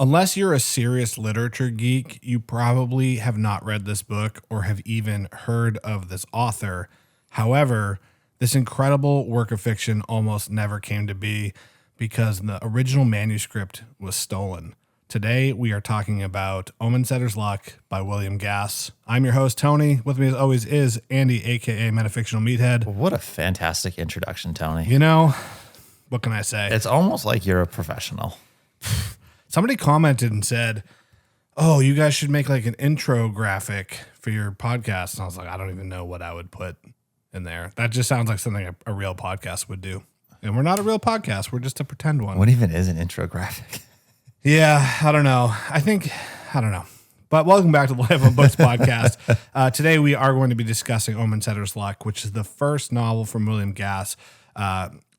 Unless you're a serious literature geek, you probably have not read this book or have even heard of this author. However, this incredible work of fiction almost never came to be because the original manuscript was stolen. Today, we are talking about Omen Setter's Luck by William Gass. I'm your host, Tony. With me, as always, is Andy, a.k.a. Metafictional Meathead. What a fantastic introduction, Tony. You know, what can I say? It's almost like you're a professional. Somebody commented and said, "Oh, you guys should make like an intro graphic for your podcast." And I was like, I don't even know what I would put in there. That just sounds like something a real podcast would do. And we're not a real podcast. We're just a pretend one. What even is an intro graphic? Yeah, I don't know. I don't know. But welcome back to the Life on Books podcast. Today we are going to be discussing Omen Setter's Luck, which is the first novel from William Gass.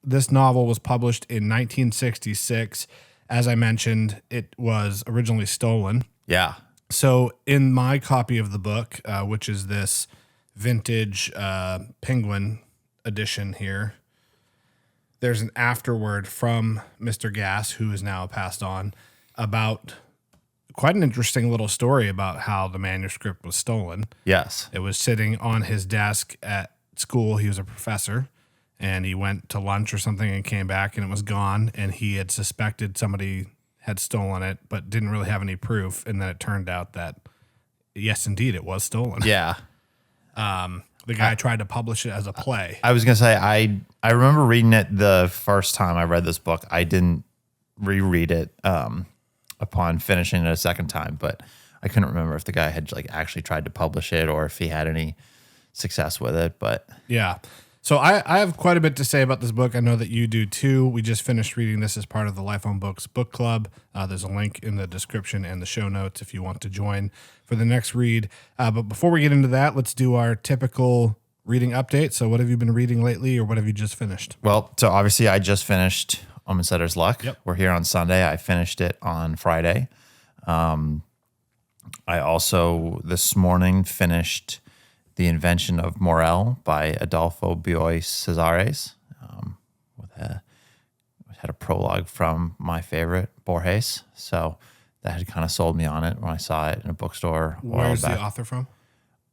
This novel was published in 1966. As I mentioned, it was originally stolen. Yeah. So in my copy of the book, which is this vintage Penguin edition here, there's an afterword from Mr. Gass, who is now passed on, about quite an interesting little story about how the manuscript was stolen. Yes. It was sitting on his desk at school. He was a professor, and he went to lunch or something and came back, and it was gone, and he had suspected somebody had stolen it, but didn't really have any proof, and then it turned out that, yes, indeed, it was stolen. Yeah. The guy tried to publish it as a play. I was going to say, I remember reading it the first time I read this book. I didn't reread it upon finishing it a second time, but I couldn't remember if the guy had like actually tried to publish it or if he had any success with it. But yeah. So I have quite a bit to say about this book. I know that you do too. We just finished reading this as part of the Life on Books book club. There's a link in the description and the show notes if you want to join for the next read. But before we get into that, let's do our typical reading update. So what have you been reading lately, or what have you just finished? Well, so obviously I just finished Omen Setter's Luck. Yep. We're here on Sunday. I finished it on Friday. I also this morning finished The Invention of Morel by Adolfo Bioy Casares. Had a prologue from my favorite, Borges. So that had kind of sold me on it when I saw it in a bookstore. Where's the author from?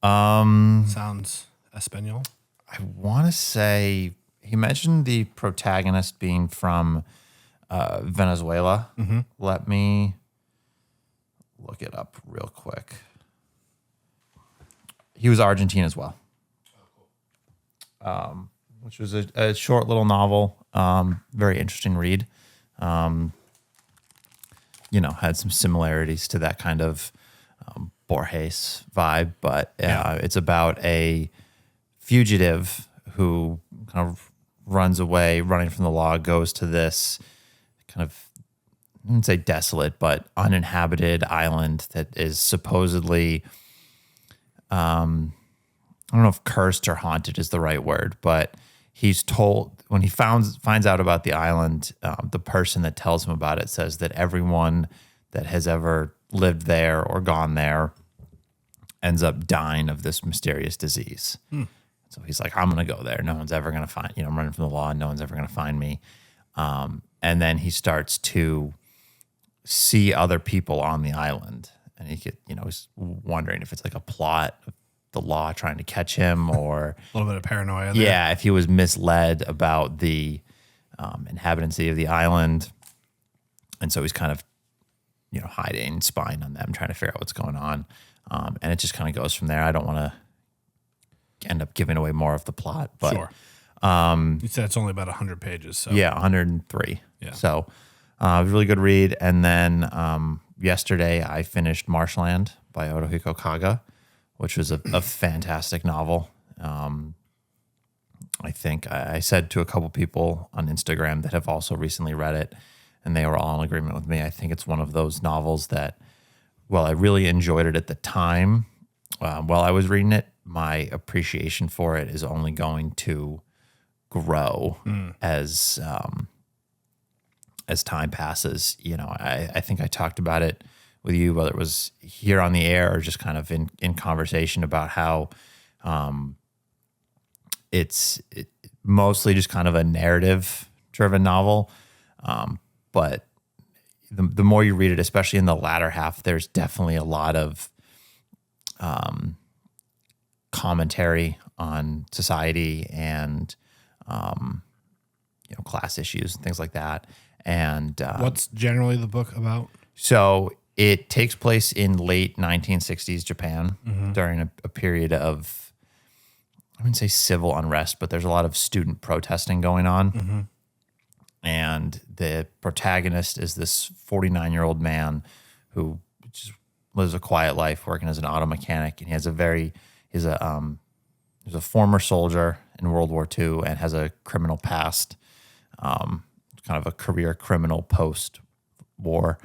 Sounds Espanol. I want to say he mentioned the protagonist being from Venezuela. Mm-hmm. Let me look it up real quick. He was Argentine as well, which was a short little novel, very interesting read. Had some similarities to that kind of Borges vibe, but it's about a fugitive who kind of runs away, running from the law, goes to this kind of, I wouldn't say desolate, but uninhabited island that is supposedly, I don't know if cursed or haunted is the right word, but he's told when he finds out about the island, the person that tells him about it says that everyone that has ever lived there or gone there ends up dying of this mysterious disease. So he's like, I'm going to go there. No one's ever going to find, I'm running from the law and no one's ever going to find me. And then he starts to see other people on the island, and he's wondering if it's like a plot of the law trying to catch him, or A little bit of paranoia there. yeah, if he was misled about the inhabitancy of the island. And so he's kind of, hiding, spying on them, trying to figure out what's going on. And it just kind of goes from there. I don't want to end up giving away more of the plot, but Sure. You said it's only about 100 pages. So yeah, 103. Yeah. So it was a really good read. And then yesterday I finished Marshland by Otohiko Kaga, which was a fantastic novel. I think I said to a couple people on Instagram that have also recently read it, and they were all in agreement with me. I think it's one of those novels that, well, I really enjoyed it at the time. While I was reading it, my appreciation for it is only going to grow as time passes. I think I talked about it with you, whether it was here on the air or just kind of in conversation about how it's mostly just kind of a narrative-driven novel, but the more you read it, especially in the latter half, there's definitely a lot of commentary on society and class issues and things like that. And What's generally the book about? so it takes place in late 1960s Japan during a period of, I wouldn't say civil unrest, but there's a lot of student protesting going on. And the protagonist is this 49-year-old man who just lives a quiet life working as an auto mechanic. And he has he's a former soldier in World War II and has a criminal past, kind of a career criminal post-war.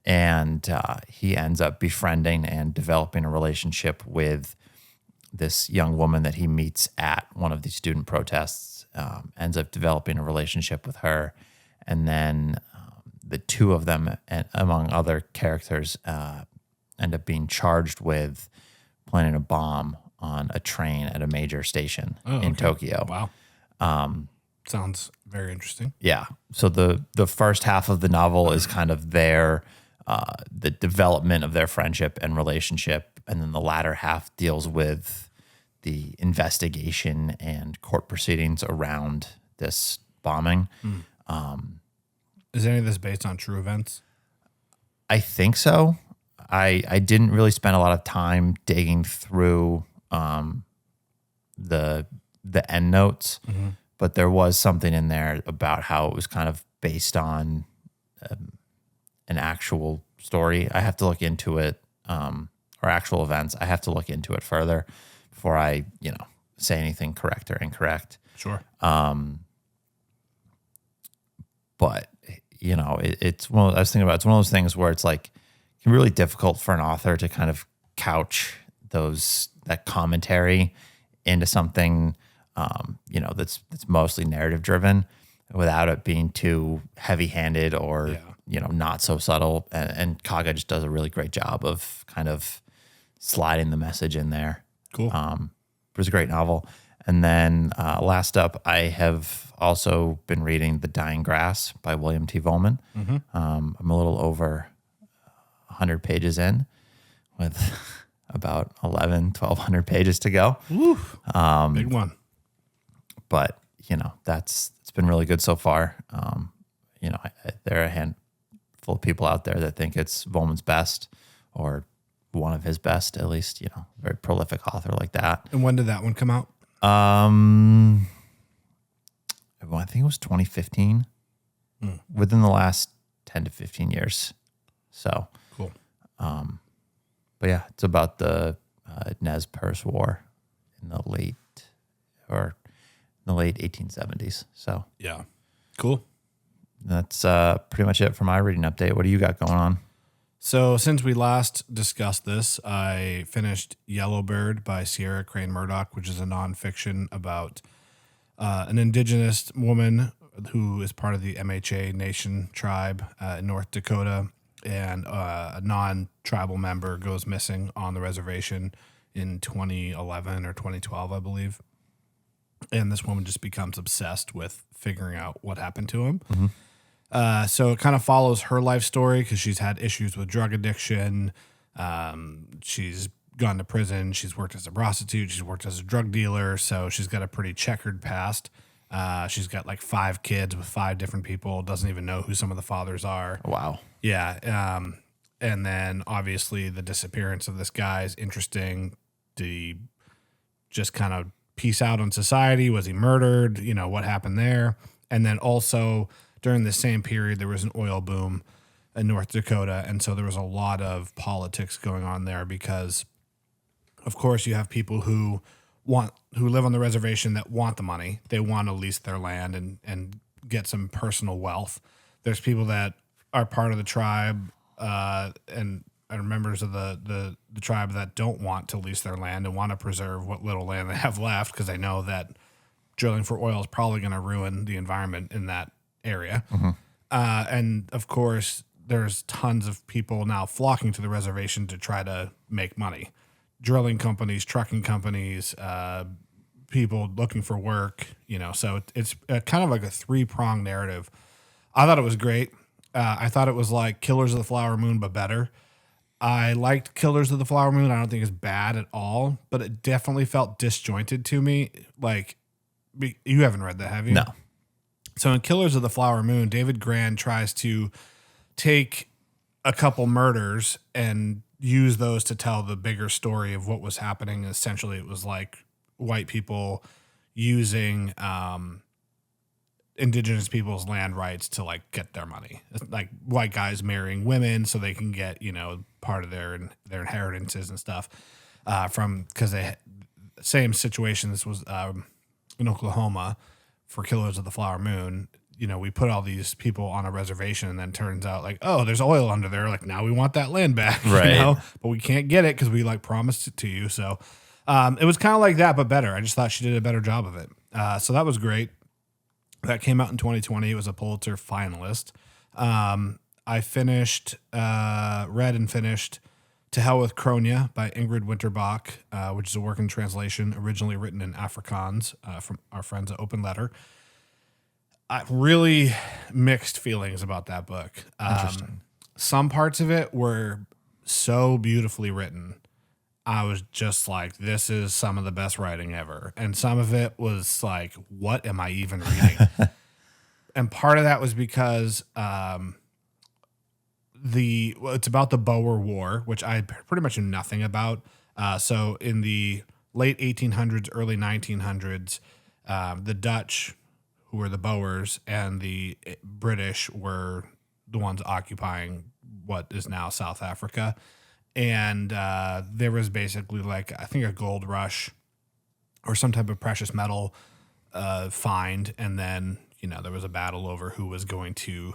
And he ends up befriending and developing a relationship with this young woman that he meets at one of these student protests, ends up developing a relationship with her. And then the two of them, and among other characters, end up being charged with planting a bomb on a train at a major station in Tokyo. Wow. Sounds very interesting. Yeah. So the first half of the novel is kind of the development of their friendship and relationship. And then the latter half deals with the investigation and court proceedings around this bombing. Is any of this based on true events? I think so. I didn't really spend a lot of time digging through the end notes, but there was something in there about how it was kind of based on an actual story. I have to look into it, or actual events. I have to look into it further before I, say anything correct or incorrect. Sure. But it's one. I was thinking about it's one of those things where it's like it can be really difficult for an author to kind of couch that commentary into something, that's mostly narrative driven, without it being too heavy handed or not so subtle. And Kaga just does a really great job of kind of sliding the message in there. Cool. It was a great novel. And then last up, I have also been reading The Dying Grass by William T. Vollmann. I'm a little over 100 pages in with about 1,200 pages to go. Woo. Big one. But, it's been really good so far. There are a handful of people out there that think it's Vollmann's best, or one of his best, at least, very prolific author like that. And when did that one come out? I think it was 2015, within the last 10 to 15 years. So cool. But yeah, it's about the Nez Perce War in the late 1870s. So yeah, cool. That's pretty much it for my reading update. What do you got going on? So since we last discussed this, I finished Yellowbird by Sierra Crane Murdoch, which is a nonfiction about an indigenous woman who is part of the MHA Nation tribe in North Dakota, and a non-tribal member goes missing on the reservation in 2011 or 2012, I believe. And this woman just becomes obsessed with figuring out what happened to him. So it kind of follows her life story because she's had issues with drug addiction. She's gone to prison. She's worked as a prostitute. She's worked as a drug dealer. So she's got a pretty checkered past. She's got like 5 kids with 5 different people. Doesn't even know who some of the fathers are. Wow. Yeah. And then obviously the disappearance of this guy is interesting. Did he just kind of peace out on society? Was he murdered? What happened there? And then also during the same period, there was an oil boom in North Dakota. And so there was a lot of politics going on there because, of course, you have people who live on the reservation that want the money. They want to lease their land and get some personal wealth. There's people that are part of the tribe and are members of the tribe that don't want to lease their land and want to preserve what little land they have left because they know that drilling for oil is probably going to ruin the environment in that area. And of course, there's tons of people now flocking to the reservation to try to make money. Drilling companies, trucking companies, people looking for work, so it's kind of like a 3-pronged narrative. I thought it was great. I thought it was like Killers of the Flower Moon, but better. I liked Killers of the Flower Moon. I don't think it's bad at all, but it definitely felt disjointed to me. Like, you haven't read that, have you? No. So in Killers of the Flower Moon, David Grann tries to take a couple murders and use those to tell the bigger story of what was happening. Essentially, it was like white people using indigenous people's land rights to like get their money. It's like white guys marrying women so they can get, you know, part of their inheritances and stuff because they same situation. This was in Oklahoma for Killers of the Flower Moon. You know, we put all these people on a reservation and then turns out like, oh, there's oil under there. Like now we want that land back, right? You know? But we can't get it because we like promised it to you. So it was kind of like that, but better. I just thought she did a better job of it. So that was great. That came out in 2020. It was a Pulitzer finalist. I read and finished To Hell with Kronia by Ingrid Winterbach, which is a working translation originally written in Afrikaans from our friends at Open Letter. Really mixed feelings about that book. Interesting. Some parts of it were so beautifully written. I was just like, this is some of the best writing ever. And some of it was like, what am I even reading? And part of that was because it's about the Boer War, which I pretty much knew nothing about. So in the late 1800s, early 1900s, the Dutch, who were the Boers, and the British were the ones occupying what is now South Africa. And there was basically like, I think a gold rush or some type of precious metal find. And then, you know, there was a battle over who was going to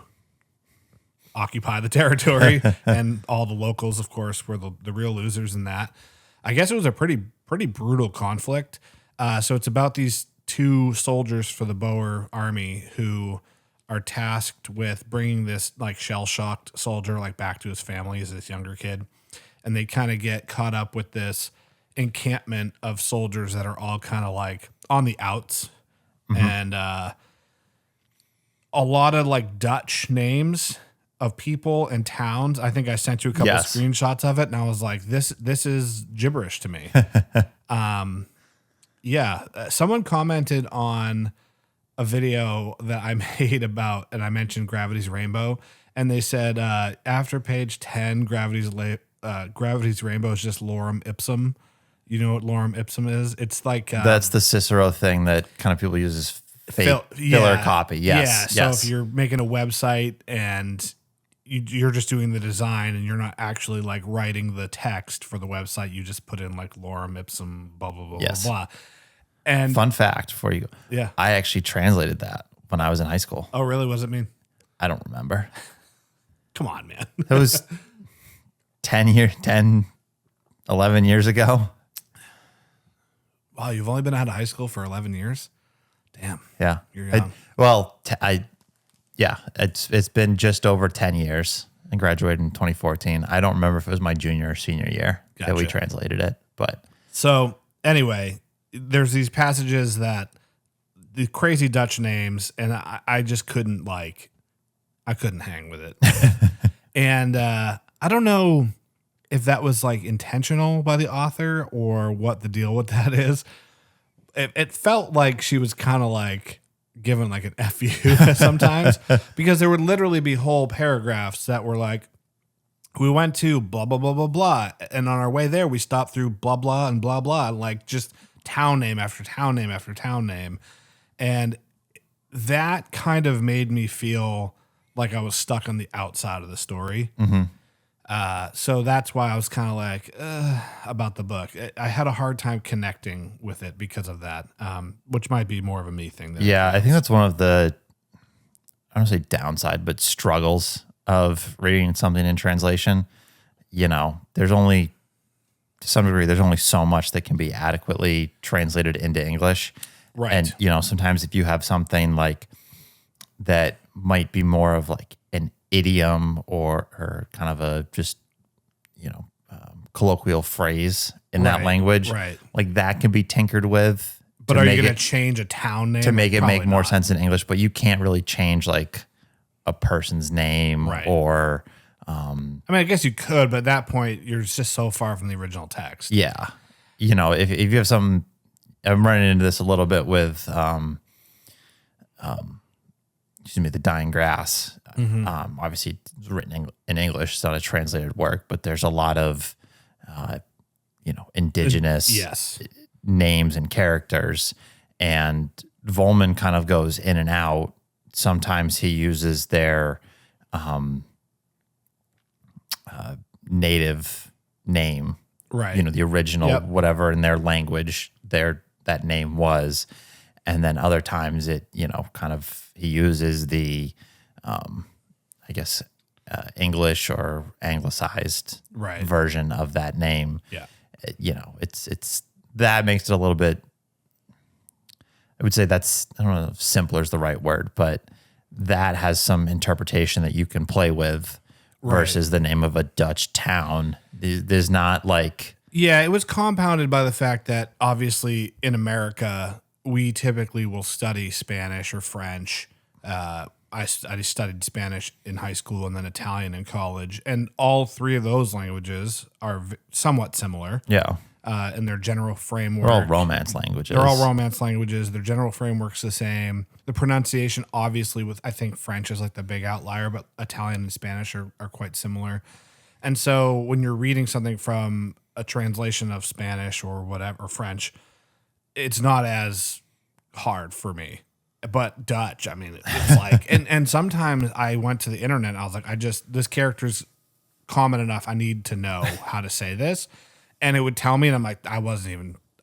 occupy the territory. And all the locals, of course, were the real losers in that. I guess it was a pretty brutal conflict. So it's about these two soldiers for the Boer army who are tasked with bringing this like shell-shocked soldier like back to his family as this younger kid. And they kind of get caught up with this encampment of soldiers that are all kind of like on the outs. Mm-hmm. And a lot of like Dutch names of people and towns. I think I sent you a couple screenshots of it, and I was like, this is gibberish to me. Someone commented on a video that I made about, and I mentioned Gravity's Rainbow, and they said after page 10, Gravity's Rainbow is just lorem ipsum. You know what lorem ipsum is? It's like that's the Cicero thing that kind of people use as filler copy. Yes. Yeah. So if you're making a website and you're just doing the design and you're not actually like writing the text for the website, you just put in like lorem ipsum, blah, blah, blah, blah, blah. And fun fact for you. Yeah. I actually translated that when I was in high school. Oh, really? What does it mean? I don't remember. Come on, man. It was 11 years ago. Wow, you've only been out of high school for 11 years? Damn. Yeah. You're young. It's been just over 10 years. I graduated in 2014. I don't remember if it was my junior or senior year that we translated it. But so anyway, there's these passages that the crazy Dutch names, and I just couldn't I couldn't hang with it. And I don't know if that was like intentional by the author or what the deal with that is. It felt like she was kind of like given like an FU sometimes, because there would literally be whole paragraphs that were like, we went to blah, blah, blah, blah, blah. And on our way there, we stopped through blah, blah, and blah, blah, and like just town name after town name after town name. And that kind of made me feel like I was stuck on the outside of the story. Mm-hmm. So that's why I was kind of like about the book. I had a hard time connecting with it because of that, which might be more of a me thing. I think that's one of the, I don't say downside, but struggles of reading something in translation. You know, there's only, to some degree, there's only so much that can be adequately translated into English. Right. And, you know, sometimes if you have something like that might be more of like an idiom or kind of a just, you know, colloquial phrase in that language, right? Like that can be tinkered with. But are you going to change a town name to make it Probably make more not. sense in English? But you can't really change like a person's name Right. or I mean, I guess you could, but at that point, you're just so far from the original text. yeah, you know, if you have some, I'm running into this a little bit with, excuse me, The Dying Grass. Obviously, it's written in English, it's not a translated work, but there's a lot of, indigenous Yes. names and characters, and Volman kind of goes in and out. Sometimes he uses their native name, Right. you know, the original Yep. whatever in their language that name was, and then other times it, kind of he uses the English or anglicized Right. version of that name. Yeah. It's that makes it a little bit, I would say that's, I don't know if simpler is the right word, but that has some interpretation that you can play with versus the name of a Dutch town. There's not like, Yeah, it was compounded by the fact that obviously in America, we typically will study Spanish or French. I studied Spanish in high school and then Italian in college. And all three of those languages are somewhat similar yeah, in their general framework. they're all Romance languages. They're all Romance languages. Their general framework's the same. The pronunciation, obviously, with I think French is like the big outlier, but Italian and Spanish are quite similar. And so when you're reading something from a translation of Spanish or whatever, or French, it's not as hard for me. But Dutch, I mean, it's like, and sometimes I went to the internet and I was like, this character's common enough. I need to know how to say this. And it would tell me, and I'm like, I would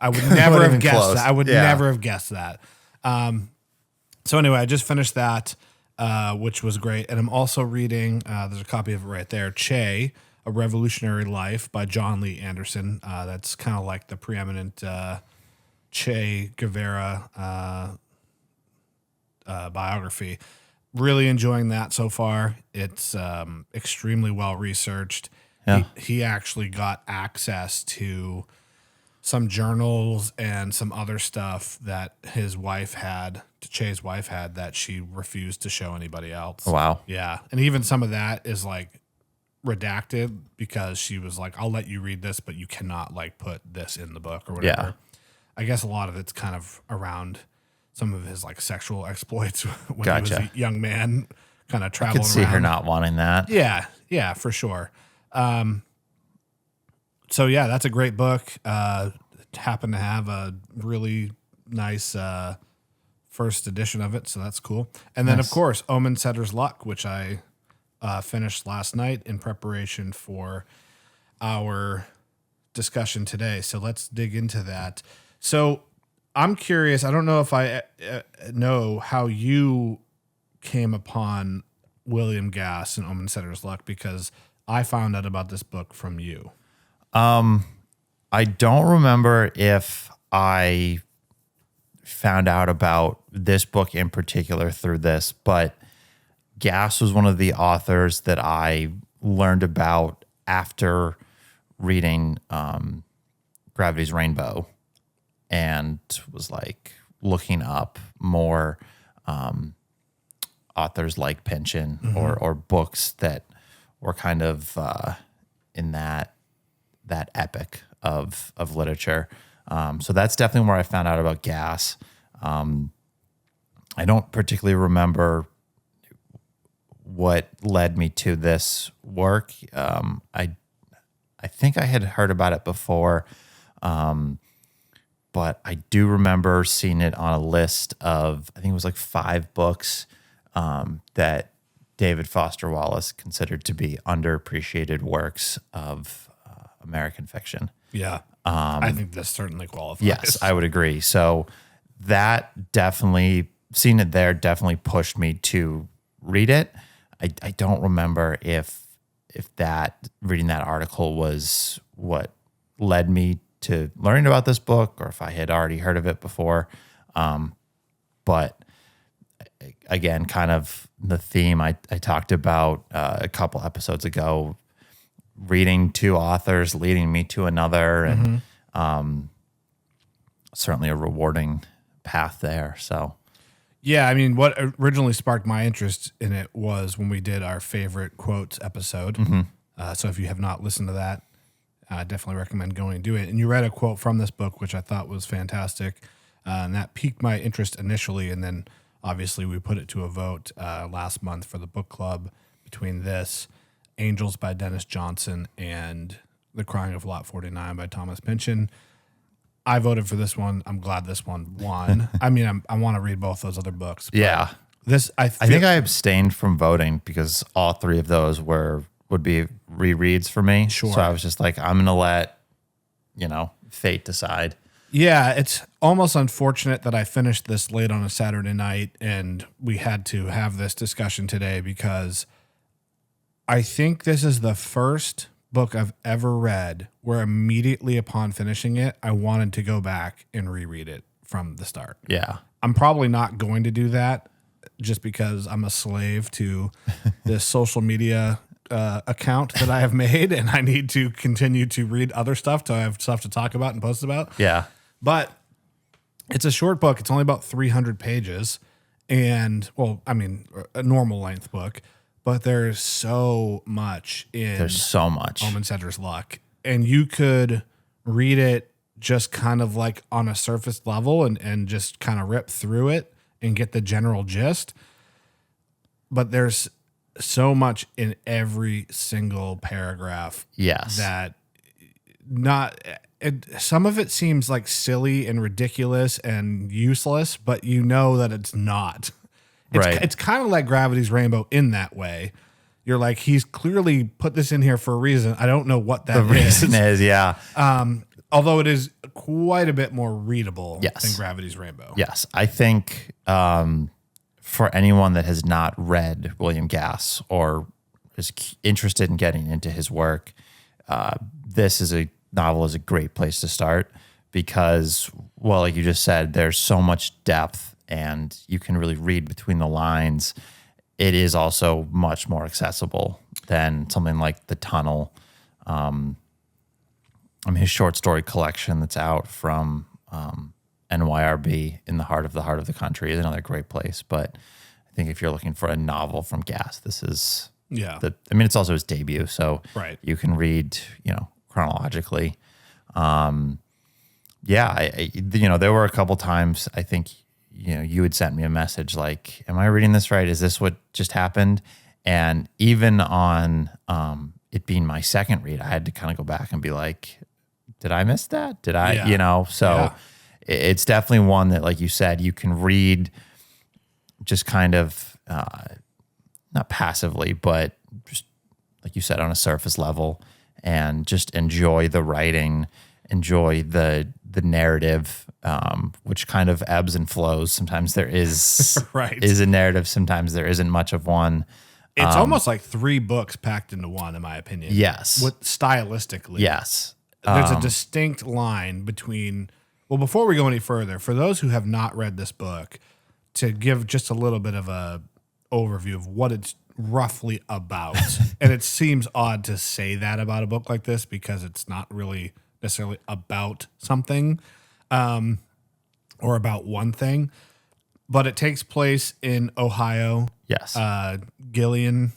never have even guessed close. that. I would Yeah. never have guessed that. So anyway, I just finished that, which was great. And I'm also reading, there's a copy of it right there, Che, A Revolutionary Life by John Lee Anderson. That's kind of like the preeminent Che Guevara biography. Really enjoying that so far. It's extremely well researched. Yeah. He actually got access to some journals and some other stuff that Che's wife had that she refused to show anybody else. Oh, wow. Yeah. And even some of that is like redacted because she was like, I'll let you read this, but you cannot like put this in the book or whatever. Yeah. I guess a lot of it's kind of around some of his like sexual exploits when he was Gotcha. a young man kind of I traveling could see around. her not wanting that. Yeah, for sure. So yeah, that's a great book. Happened to have a really nice first edition of it, so that's cool. And then of course, Omen Setter's Luck, which I finished last night in preparation for our discussion today. So let's dig into that. So I'm curious. I don't know if I know how you came upon William Gass and Omen Setter's Luck, because I found out about this book from you. I don't remember if I found out about this book in particular through this, but Gass was one of the authors that I learned about after reading Gravity's Rainbow, and was like looking up more authors like Pynchon or books that were kind of in that epic of literature. So that's definitely where I found out about Gass. I don't particularly remember what led me to this work. I think I had heard about it before, but I do remember seeing it on a list of, I think it was like 5 books that David Foster Wallace considered to be underappreciated works of American fiction. Yeah. I think this certainly qualifies. Yes, I would agree. So that definitely, seeing it there definitely pushed me to read it. I don't remember if that reading that article was what led me to learning about this book, or if I had already heard of it before. But again, kind of the theme I talked about a couple episodes ago, reading 2 authors leading me to another, and certainly a rewarding path there. So Yeah, I mean, what originally sparked my interest in it was when we did our favorite quotes episode. So if you have not listened to that, I definitely recommend going and do it. And you read a quote from this book, which I thought was fantastic. And that piqued my interest initially. And then obviously we put it to a vote last month for the book club between this, Angels by Dennis Johnson, and The Crying of Lot 49 by Thomas Pynchon. I voted for this one. I'm glad this one won. I mean, I want to read both those other books. Yeah. This I think I abstained from voting because all three of those would be rereads for me. Sure. So I was just like, I'm going to let, fate decide. Yeah, it's almost unfortunate that I finished this late on a Saturday night and we had to have this discussion today because I think this is the first book I've ever read where immediately upon finishing it, I wanted to go back and reread it from the start. Yeah. I'm probably not going to do that just because I'm a slave to this social media account that I have made, and I need to continue to read other stuff to have stuff to talk about and post about. Yeah. But it's a short book. It's only about 300 pages. And, well, I mean, a normal length book. But there's so much in There's so much. Omen Setter's Luck. And you could read it just kind of like on a surface level and just kind of rip through it and get the general gist. But there's so much in every single paragraph. Yes. That some of it seems like silly and ridiculous and useless, but you know that it's not. It's kind of like Gravity's Rainbow in that way. You're like, he's clearly put this in here for a reason. I don't know what that is. The reason is, yeah. Although it is quite a bit more readable Yes. than Gravity's Rainbow. Yes. I think for anyone that has not read William Gass or is interested in getting into his work, this is a novel is a great place to start because, well, like you just said, there's so much depth and you can really read between the lines. It is also much more accessible than something like The Tunnel. His short story collection that's out from NYRB, In the Heart of the Country, is another great place. But I think if you're looking for a novel from Gass, this is it's also his debut, so right. You can read, chronologically. There were a couple times I think you had sent me a message like, am I reading this right? Is this what just happened? And even on it being my second read, I had to kind of go back and be like, did I miss that? Did I, It's definitely one that, like you said, you can read just kind of not passively, but just like you said, on a surface level and just enjoy the writing, enjoy the narrative, which kind of ebbs and flows. Sometimes there is right. is a narrative. Sometimes there isn't much of one. It's almost like 3 books packed into one, in my opinion. Yes. Stylistically. Yes. There's a distinct line between, well, before we go any further, for those who have not read this book, to give just a little bit of a overview of what it's roughly about. And it seems odd to say that about a book like this because it's not really necessarily about something or about one thing, but it takes place in Ohio. Yes. Gillian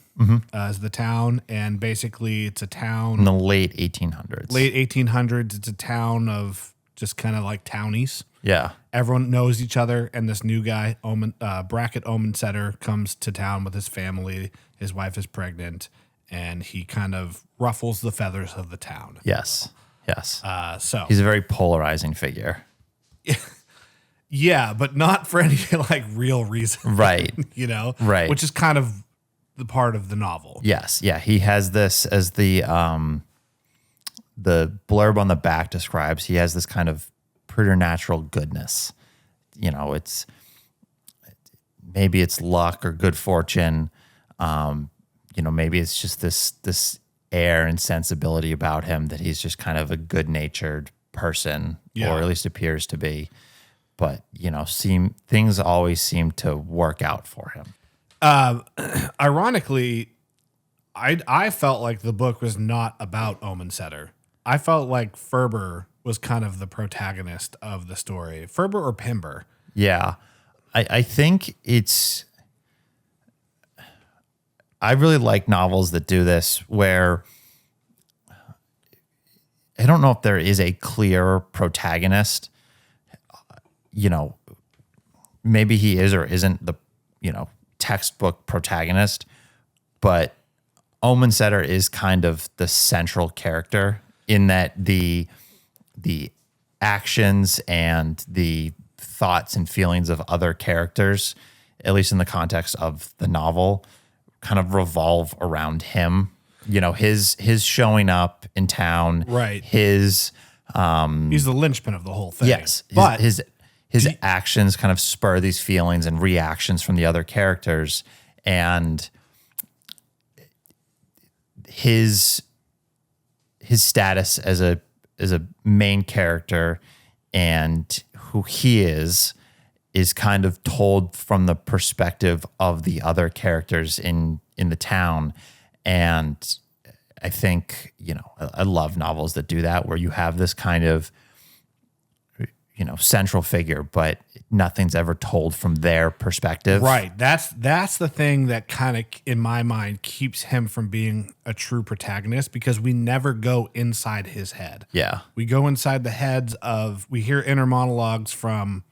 is the town, and basically it's a town in the late 1800s. Late 1800s. It's a town of just kind of like townies. Yeah. Everyone knows each other, and this new guy, Brackett Omensetter, comes to town with his family. His wife is pregnant, and he kind of ruffles the feathers of the town. Yes. Yes. So he's a very polarizing figure. Yeah, but not for any like real reason. Right. Right. Which is kind of the part of the novel. Yes. Yeah. He has this, as the blurb on the back describes, he has this kind of preternatural goodness. It's maybe it's luck or good fortune. Maybe it's just this air and sensibility about him that he's just kind of a good-natured person, or at least appears to be. But things always seem to work out for him. Ironically, I felt like the book was not about Omensetter. I felt like Ferber was kind of the protagonist of the story. Ferber or Pember? Yeah. I think I really like novels that do this where I don't know if there is a clear protagonist. You know, maybe he is or isn't the, textbook protagonist, but Omen Setter is kind of the central character in that the actions and the thoughts and feelings of other characters, at least in the context of the novel, kind of revolve around him. His showing up in town, Right. His He's the linchpin of the whole thing. yes, but his actions kind of spur these feelings and reactions from the other characters, and his status as a main character and who he is kind of told from the perspective of the other characters in the town. And I think, I love novels that do that, where you have this kind of, central figure, but nothing's ever told from their perspective. Right. That's the thing that kind of, in my mind, keeps him from being a true protagonist, because we never go inside his head. Yeah. We go inside the heads of, we hear inner monologues from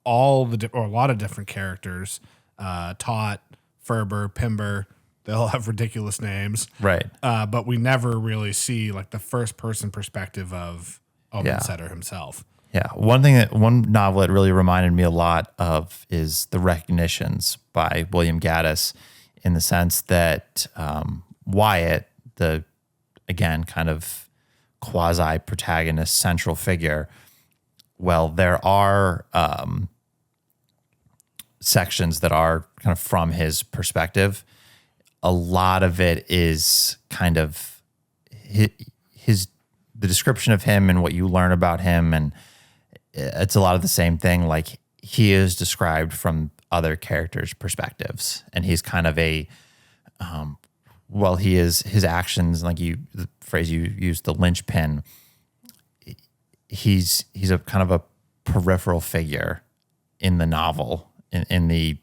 or a lot of different characters, Tot, Ferber, Pimber. They all have ridiculous names. Right. But we never really see like the first person perspective of Omen Setter himself. Yeah. One novel that really reminded me a lot of is The Recognitions by William Gaddis, in the sense that Wyatt, the, again, kind of quasi-protagonist central figure, well, there are sections that are kind of from his perspective. A lot of it is kind of the description of him and what you learn about him, and it's a lot of the same thing. Like, he is described from other characters' perspectives, and he's kind of his actions, like the phrase you used, the linchpin. He's a kind of a peripheral figure in the novel, in the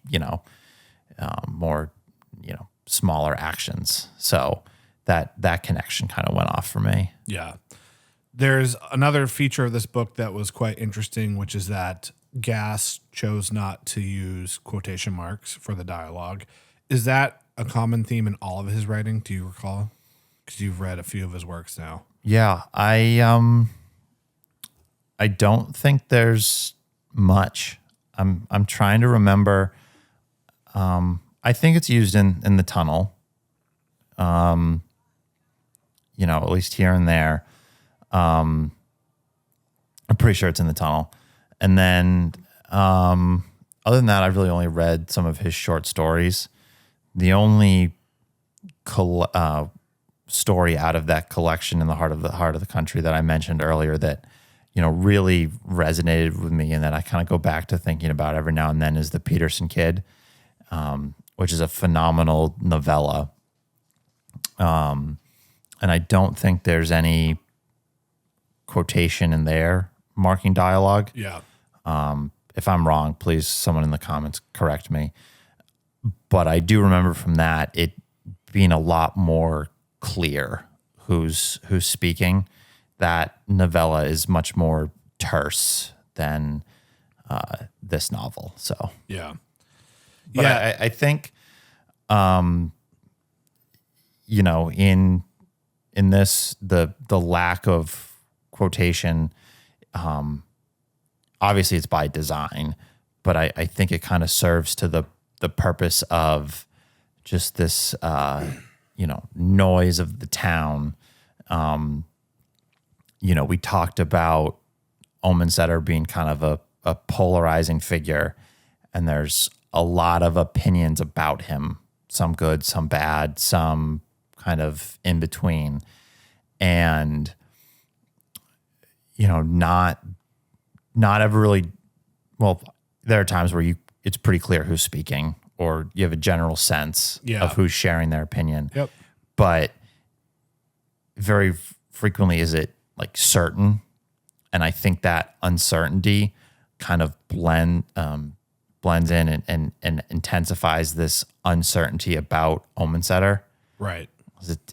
more smaller actions. So that connection kind of went off for me. Yeah. There's another feature of this book that was quite interesting, which is that Gass chose not to use quotation marks for the dialogue. Is that a common theme in all of his writing? Do you recall? Because you've read a few of his works now. Yeah, I don't think there's much. I'm trying to remember. I think it's used in the tunnel. At least here and there. I'm pretty sure it's in the tunnel. And then, other than that, I've really only read some of his short stories. The only story out of that collection, In the Heart of the Country, that I mentioned earlier, that really resonated with me and that I kind of go back to thinking about every now and then, is The Peterson Kid, which is a phenomenal novella. And I don't think there's any quotation in there marking dialogue. Yeah. If I'm wrong, please, someone in the comments correct me. But I do remember from that it being a lot more clear who's speaking. That novella is much more terse than this novel. So Yeah. but I think, in this, the lack of quotation, obviously it's by design, but I think it kind of serves to the purpose of just this, noise of the town. We talked about Omen Setter being kind of a polarizing figure, and there's a lot of opinions about him, some good, some bad, some kind of in between. And, not ever really, well, there are times where it's pretty clear who's speaking, or you have a general sense of who's sharing their opinion. Yep. But very frequently is it like certain. And I think that uncertainty kind of blends in and intensifies this uncertainty about Omensetter. Right.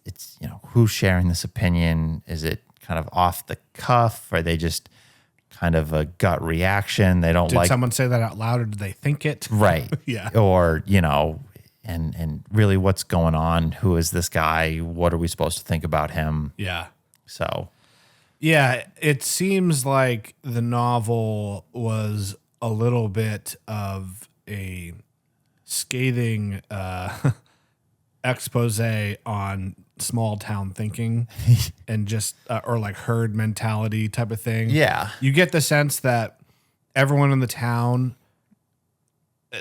It's who's sharing this opinion? Is it kind of off the cuff? Are they just kind of a gut reaction? They don't Did like someone say that out loud, or did they think it? right. Yeah. Or and really what's going on? Who is this guy? What are we supposed to think about him? Yeah. So Yeah, it seems like the novel was a little bit of a scathing expose on small town thinking and just or like herd mentality type of thing. yeah, You get the sense that everyone in the town,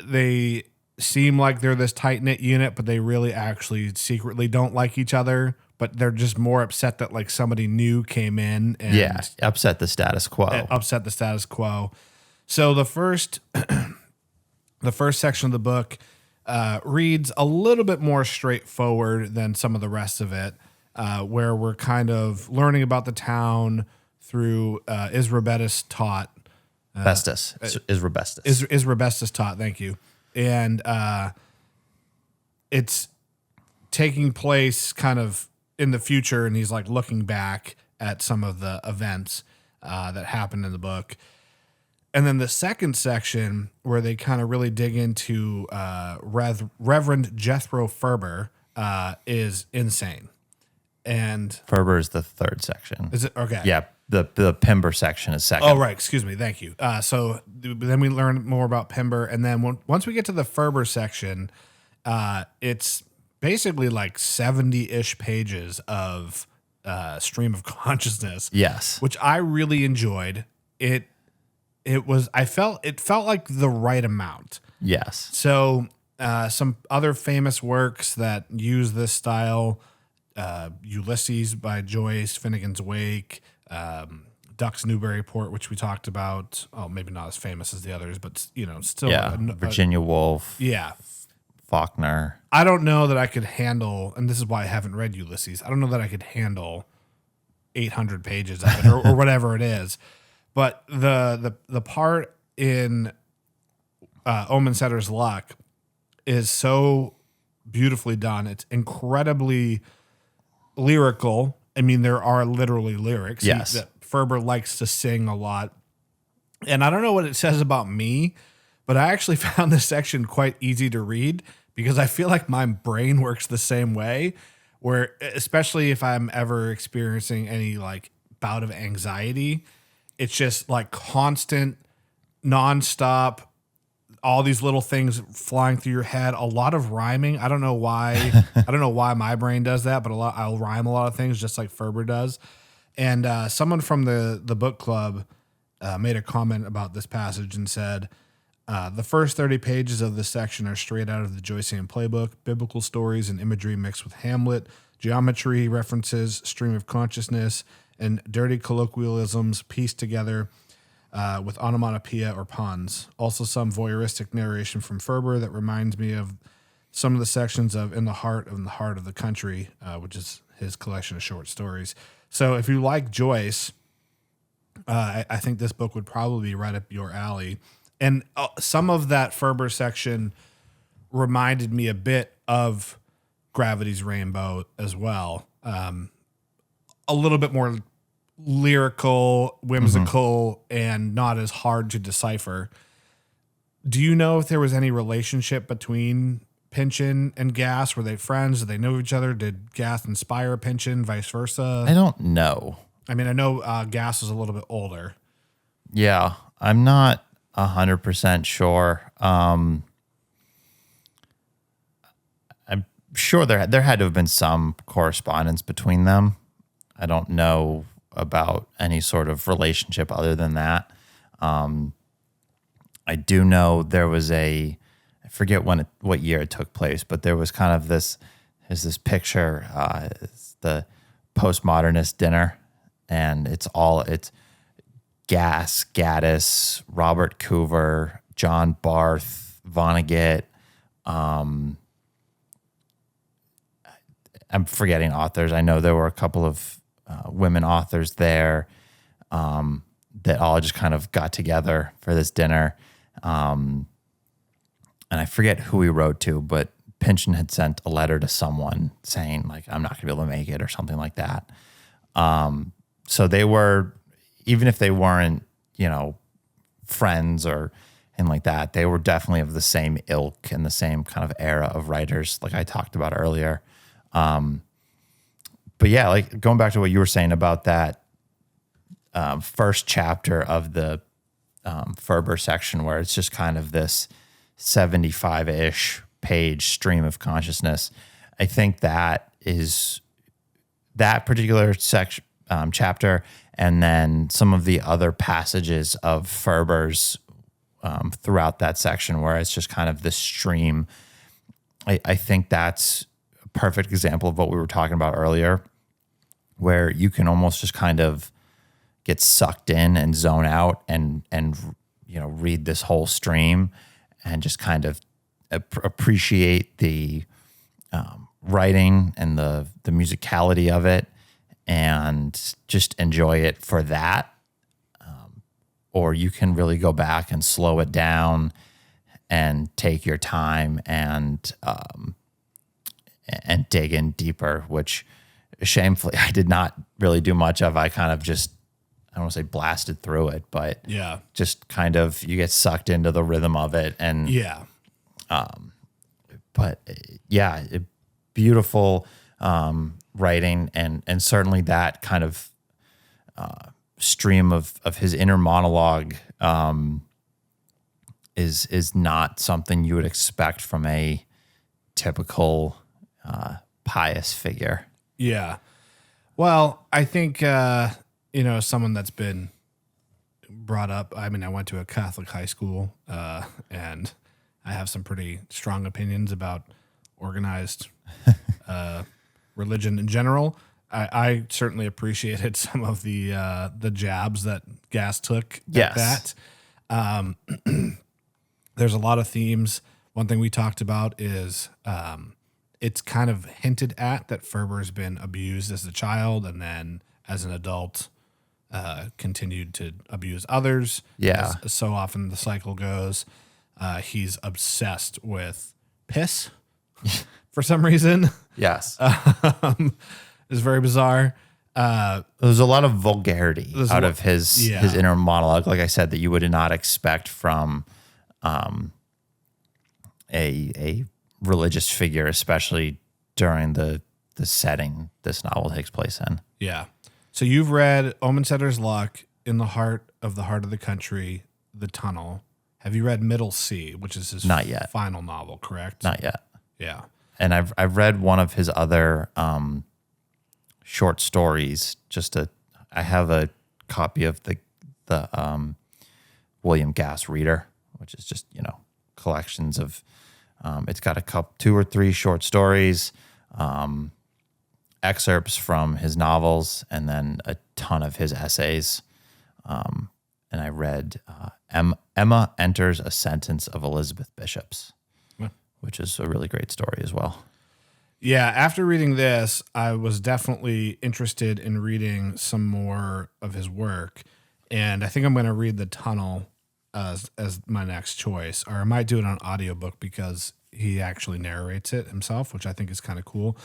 they seem like they're this tight knit unit, but they really actually secretly don't like each other. But they're just more upset that like somebody new came in and yeah, upset the status quo. upset the status quo. So the first section of the book reads a little bit more straightforward than some of the rest of it, where we're kind of learning about the town through Israbestus taught. Bestus is Robestus. Israbestus taught, thank you. And it's taking place kind of in the future, and he's like looking back at some of the events that happened in the book. And then the second section where they kind of really dig into Reverend Jethro Ferber is insane. And Ferber is the third section. is it okay? Yeah, the Pimber section is second. Oh, right. Excuse me. Thank you. So then we learn more about Pimber. And then once we get to the Ferber section, it's basically like 70-ish pages of stream of consciousness. Yes. Which I really enjoyed. It felt like the right amount. Yes. So some other famous works that use this style, Ulysses by Joyce, Finnegan's Wake, Ducks Newburyport, which we talked about. Oh, maybe not as famous as the others, but still. Yeah. Virginia Woolf. Yeah. Faulkner. I don't know that I could handle, and this is why I haven't read Ulysses. I don't know that I could handle 800 pages of it or whatever it is. But the part in Omensetter's Luck is so beautifully done. It's incredibly lyrical. I mean, there are literally lyrics. Yes. Ferber likes to sing a lot. And I don't know what it says about me, but I actually found this section quite easy to read because I feel like my brain works the same way, where especially if I'm ever experiencing any like bout of anxiety, it's just like constant, nonstop, all these little things flying through your head, a lot of rhyming. I don't know why. I don't know why my brain does that, but I'll rhyme a lot of things just like Ferber does. And someone from the book club made a comment about this passage and said, the first 30 pages of this section are straight out of the Joycean playbook, biblical stories and imagery mixed with Hamlet, geometry, references, stream of consciousness, and dirty colloquialisms pieced together with onomatopoeia or puns. Also some voyeuristic narration from Ferber that reminds me of some of the sections of In the Heart of the Country, which is his collection of short stories. So if you like Joyce, I think this book would probably be right up your alley. And some of that Ferber section reminded me a bit of Gravity's Rainbow as well. A little bit more lyrical, whimsical, and not as hard to decipher. Do you know if there was any relationship between Pynchon and Gass? Were they friends? Did they know each other? Did Gass inspire Pynchon, vice versa? I don't know. I mean, I know Gass is a little bit older. Yeah, I'm not 100% sure. I'm sure there had to have been some correspondence between them. I don't know about any sort of relationship other than that. I do know there was I forget what year it took place, but there was kind of this picture, it's the postmodernist dinner, and it's Gass, Gaddis, Robert Coover, John Barth, Vonnegut. I'm forgetting authors. I know there were a couple of women authors there that all just kind of got together for this dinner. and I forget who he wrote to, but Pynchon had sent a letter to someone saying like, I'm not going to be able to make it or something like that. So they were, even if they weren't, friends or and like that, they were definitely of the same ilk and the same kind of era of writers, like I talked about earlier. But yeah, like going back to what you were saying about that first chapter of the Ferber section, where it's just kind of this 75-ish page stream of consciousness. I think that is that particular section, chapter, and then some of the other passages of Ferber's throughout that section, where it's just kind of this stream. I think that's a perfect example of what we were talking about earlier, where you can almost just kind of get sucked in and zone out and read this whole stream and just kind of appreciate the writing and the musicality of it and just enjoy it for that. Or you can really go back and slow it down and take your time and dig in deeper, which shamefully I did not really do much of. I kind of just, I don't want to say blasted through it, but Yeah. just kind of, you get sucked into the rhythm of it. And Yeah. but yeah, beautiful writing, and certainly that kind of stream of his inner monologue is not something you would expect from a typical pious figure. Yeah. Well, I think, someone that's been brought up, I mean, I went to a Catholic high school, and I have some pretty strong opinions about organized religion in general. I certainly appreciated some of the jabs that Gass took at that. There's a lot of themes. One thing we talked about is it's kind of hinted at that Ferber's been abused as a child and then as an adult continued to abuse others. Yeah. As so often the cycle goes. He's obsessed with piss for some reason. Yes. It's very bizarre. There's a lot of vulgarity out of his inner monologue, like I said, that you would not expect from a religious figure, especially during the setting this novel takes place in. Yeah. So you've read Omensetter's Luck, In the Heart of the Country, The Tunnel. Have you read Middle Sea, which is his Not yet. final novel, correct? Not yet. Yeah. And I've read one of his other short stories. I have a copy of the William Gass Reader, which is just collections of. It's got two or three short stories, excerpts from his novels, and then a ton of his essays. And I read Emma Enters a Sentence of Elizabeth Bishop's, which is a really great story as well. Yeah, after reading this, I was definitely interested in reading some more of his work, and I think I'm going to read The Tunnel as my next choice, or I might do it on audiobook because he actually narrates it himself, which I think is kind of cool.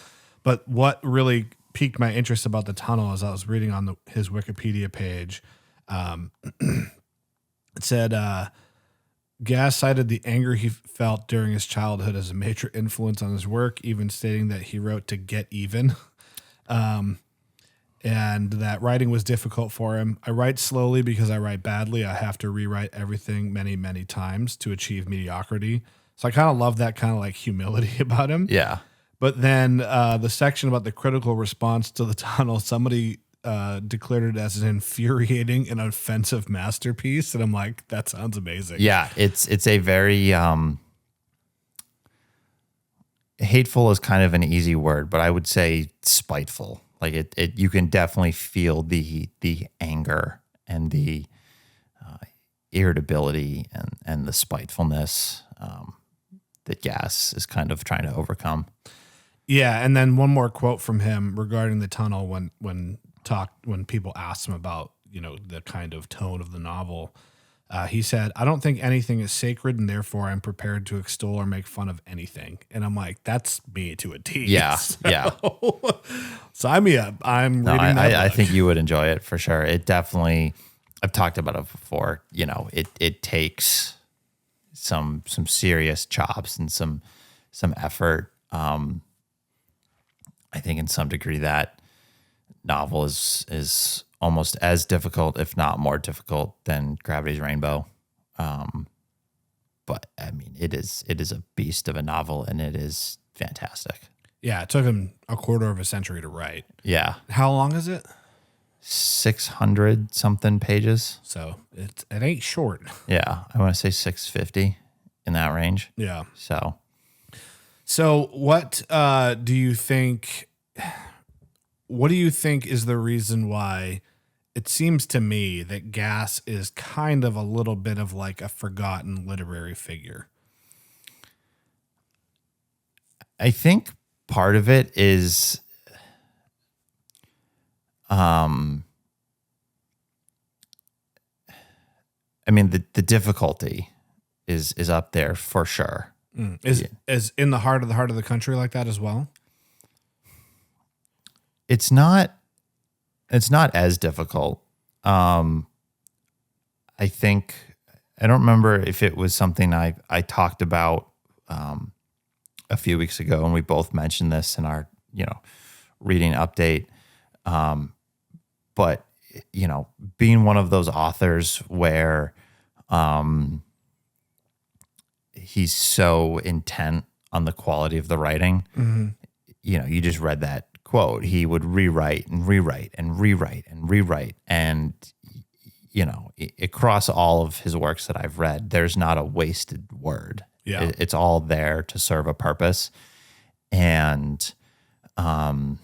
But what really piqued my interest about The Tunnel is I was reading on his Wikipedia page. It said, Gass cited the anger he felt during his childhood as a major influence on his work, even stating that he wrote to get even, and that writing was difficult for him. I write slowly because I write badly. I have to rewrite everything many, many times to achieve mediocrity. So I kind of love that kind of like humility about him. Yeah. But then the section about the critical response to The Tunnel, somebody declared it as an infuriating and offensive masterpiece, and I'm like, that sounds amazing. Yeah, it's a very hateful is kind of an easy word, but I would say spiteful. Like it you can definitely feel the anger and the irritability and the spitefulness that Gass is kind of trying to overcome. Yeah, and then one more quote from him regarding The Tunnel when people asked him about the kind of tone of the novel. He said, "I don't think anything is sacred, and therefore I'm prepared to extol or make fun of anything." And I'm like, "That's me to a T." Yeah, yeah. Sign me up. I'm No, reading that I book. think you would enjoy it for sure. It definitely, I've talked about it before. You know, it takes some serious chops and some effort. I think in some degree that novel is almost as difficult, if not more difficult, than Gravity's Rainbow. But I mean, it is a beast of a novel, and it is fantastic. Yeah, it took him a quarter of a century to write. Yeah, How long is it? 600 something pages. So it ain't short. Yeah, I want to say 650 in that range. Yeah. So What do you think? What do you think is the reason why it seems to me that Gass is kind of a little bit of like a forgotten literary figure? I think part of it is, I mean, the difficulty is up there for sure. Is in the heart of the country like that as well? It's not as difficult. I think, I don't remember if it was something I talked about a few weeks ago, and we both mentioned this in our, reading update. But, being one of those authors where he's so intent on the quality of the writing, you just read that quote. He would rewrite and rewrite and rewrite and rewrite. And, across all of his works that I've read, there's not a wasted word. Yeah. It's all there to serve a purpose. And, I've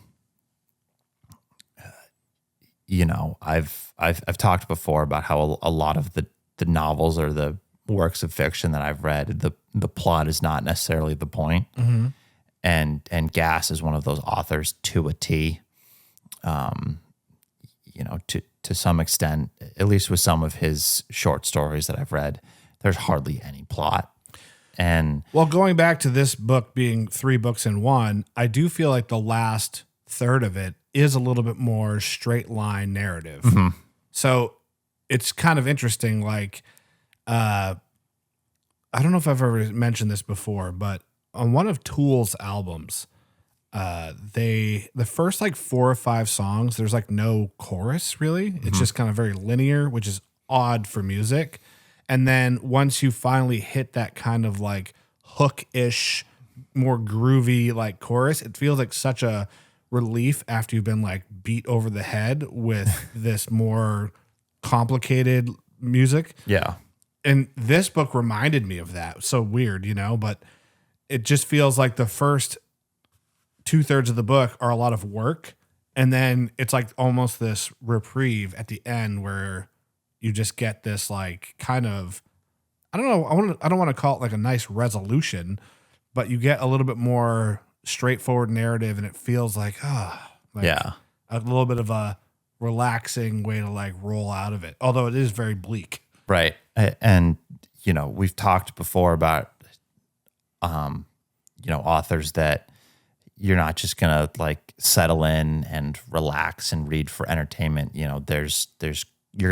talked before about how a lot of the novels or the works of fiction that I've read, the plot is not necessarily the point. And Gass is one of those authors to a T. To some extent, at least with some of his short stories that I've read, there's hardly any plot. And Well, going back to this book being 3 books in one, I do feel like the last third of it is a little bit more straight line narrative. So it's kind of interesting. Like, I don't know if I've ever mentioned this before, but on one of Tool's albums, the first like 4 or 5 songs, there's like no chorus really. It's just kind of very linear, which is odd for music. And then once you finally hit that kind of like hook-ish, more groovy like chorus, it feels like such a relief after you've been like beat over the head with this more complicated music. yeah, And this book reminded me of that. So weird, but it just feels like the first 2/3 of the book are a lot of work. And then it's like almost this reprieve at the end where you just get this like kind of, I don't know. I don't want to call it like a nice resolution, but you get a little bit more straightforward narrative, and it feels like, yeah. a little bit of a relaxing way to like roll out of it. Although it is very bleak. Right. And, we've talked before about, authors that you're not just going to like settle in and relax and read for entertainment. You're going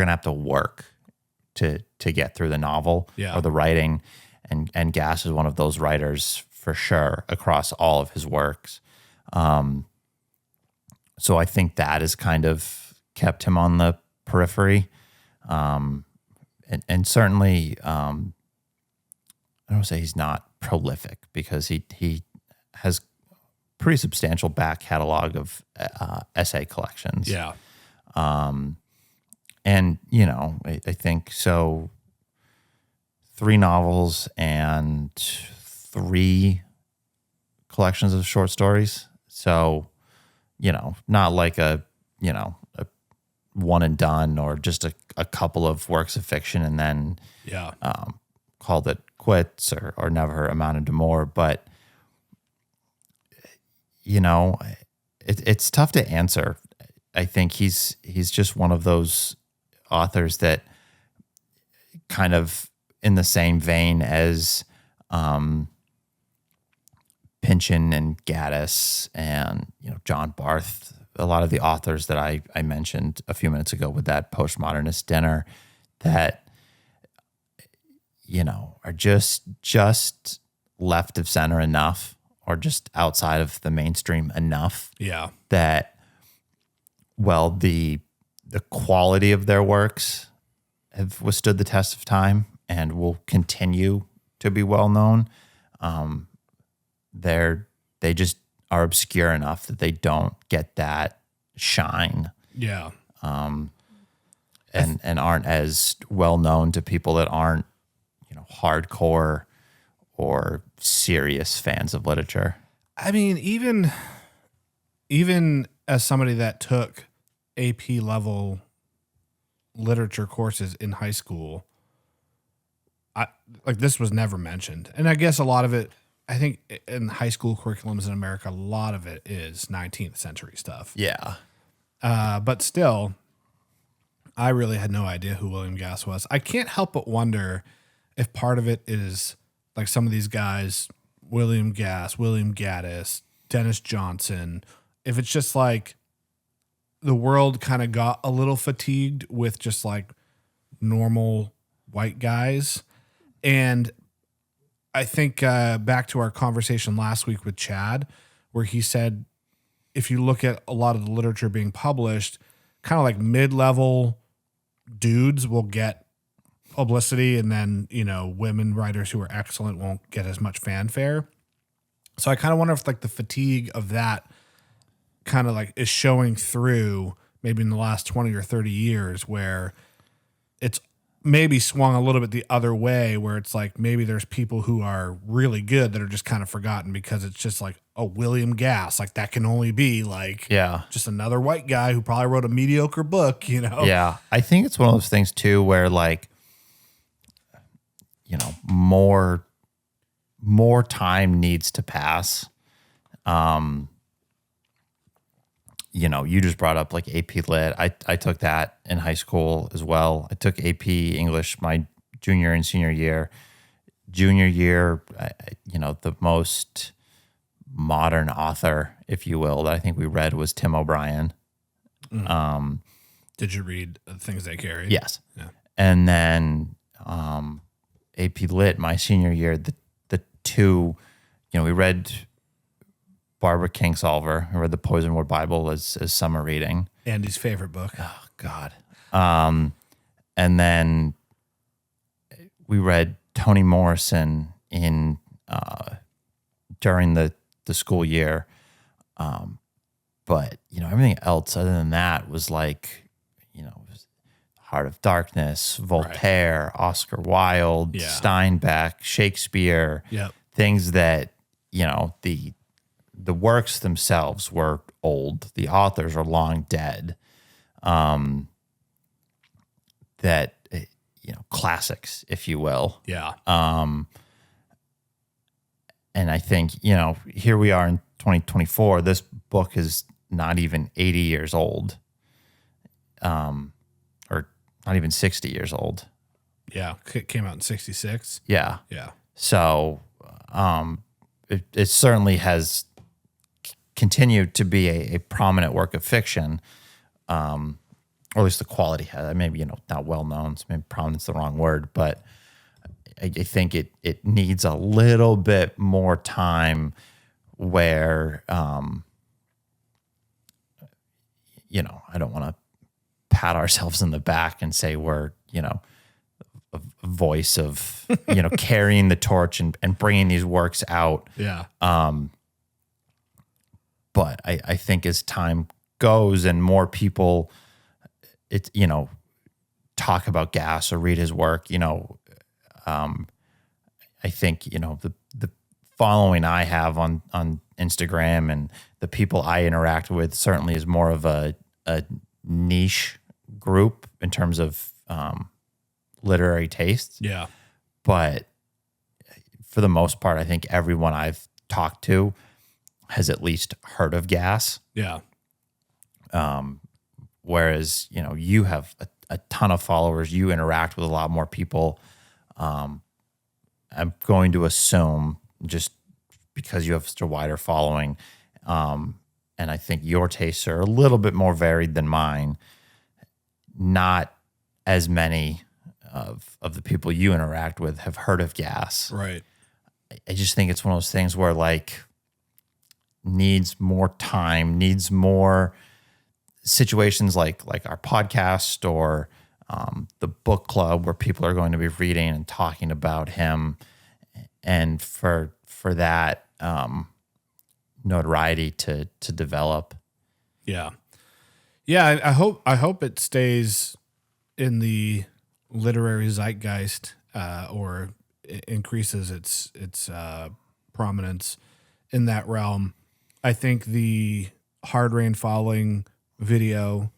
to have to work to get through the novel or the writing. And Gass is one of those writers for sure across all of his works. So I think that has kind of kept him on the periphery. And certainly, I don't want to say he's not prolific, because he has pretty substantial back catalog of essay collections. Yeah. And, I think so 3 novels and 3 collections of short stories. So, not like a one and done, or just a couple of works of fiction and then called it quits or never amounted to more. But, it's tough to answer. I think he's just one of those authors that kind of in the same vein as Pynchon and Gaddis and, John Barth, a lot of the authors that I mentioned a few minutes ago with that postmodernist dinner that, are just left of center enough or just outside of the mainstream enough Yeah. that, well, the quality of their works have withstood the test of time and will continue to be well known. They just are obscure enough that they don't get that shine. Yeah. And aren't as well known to people that aren't, hardcore or serious fans of literature. I mean, even as somebody that took AP level literature courses in high school, this was never mentioned. And I guess a lot of it, I think in high school curriculums in America, a lot of it is 19th century stuff. Yeah. But still, I really had no idea who William Gass was. I can't help but wonder if part of it is like some of these guys, William Gass, William Gaddis, Dennis Johnson, if it's just like the world kind of got a little fatigued with just like normal white guys. And I think back to our conversation last week with Chad, where he said, if you look at a lot of the literature being published, kind of like mid-level dudes will get publicity, and then, women writers who are excellent won't get as much fanfare. So I kind of wonder if like the fatigue of that kind of like is showing through maybe in the last 20 or 30 years, where it's maybe swung a little bit the other way, where it's like maybe there's people who are really good that are just kind of forgotten because it's just like, oh, William Gass, like that can only be like just another white guy who probably wrote a mediocre book, Yeah. I think it's one of those things too where like, more time needs to pass. You just brought up like AP Lit. I took that in high school as well. I took AP English my junior and senior year. Junior year, the most modern author, if you will, that I think we read was Tim O'Brien. Did you read Things They Carry? Yes. Yeah. And then AP Lit my senior year, the two, we read Barbara Kingsolver, who read the Poisonwood Bible as summer reading. Andy's favorite book. Oh, God. And then we read Toni Morrison during the school year. But, everything else other than that was like, Heart of Darkness, Voltaire, right. Oscar Wilde, Steinbeck, Shakespeare, things that, the works themselves were old. The authors are long dead. That, classics, if you will. Yeah. And I think, here we are in 2024. This book is not even 80 years old. Or not even 60 years old. Yeah. It came out in 66. Yeah. Yeah. So it certainly has continued to be a prominent work of fiction, or at least the quality has. Maybe, not well known, so maybe prominent's the wrong word, but I think it needs a little bit more time where, I don't want to pat ourselves in the back and say we're, a voice of, carrying the torch and bringing these works out. Yeah. But I think as time goes and more people, talk about Gass or read his work, I think, the following I have on Instagram and the people I interact with certainly is more of a niche group in terms of literary tastes. Yeah. But for the most part, I think everyone I've talked to has at least heard of Gass. Yeah. Whereas, you have a ton of followers. You interact with a lot more people. I'm going to assume, just because you have such a wider following, and I think your tastes are a little bit more varied than mine, not as many of the people you interact with have heard of gas. Right. I just think it's one of those things where like needs more time, needs more situations like our podcast or the book club where people are going to be reading and talking about him, and for that notoriety to develop. Yeah. I hope it stays in the literary zeitgeist or increases its prominence in that realm. I think the Hard Rain Falling video,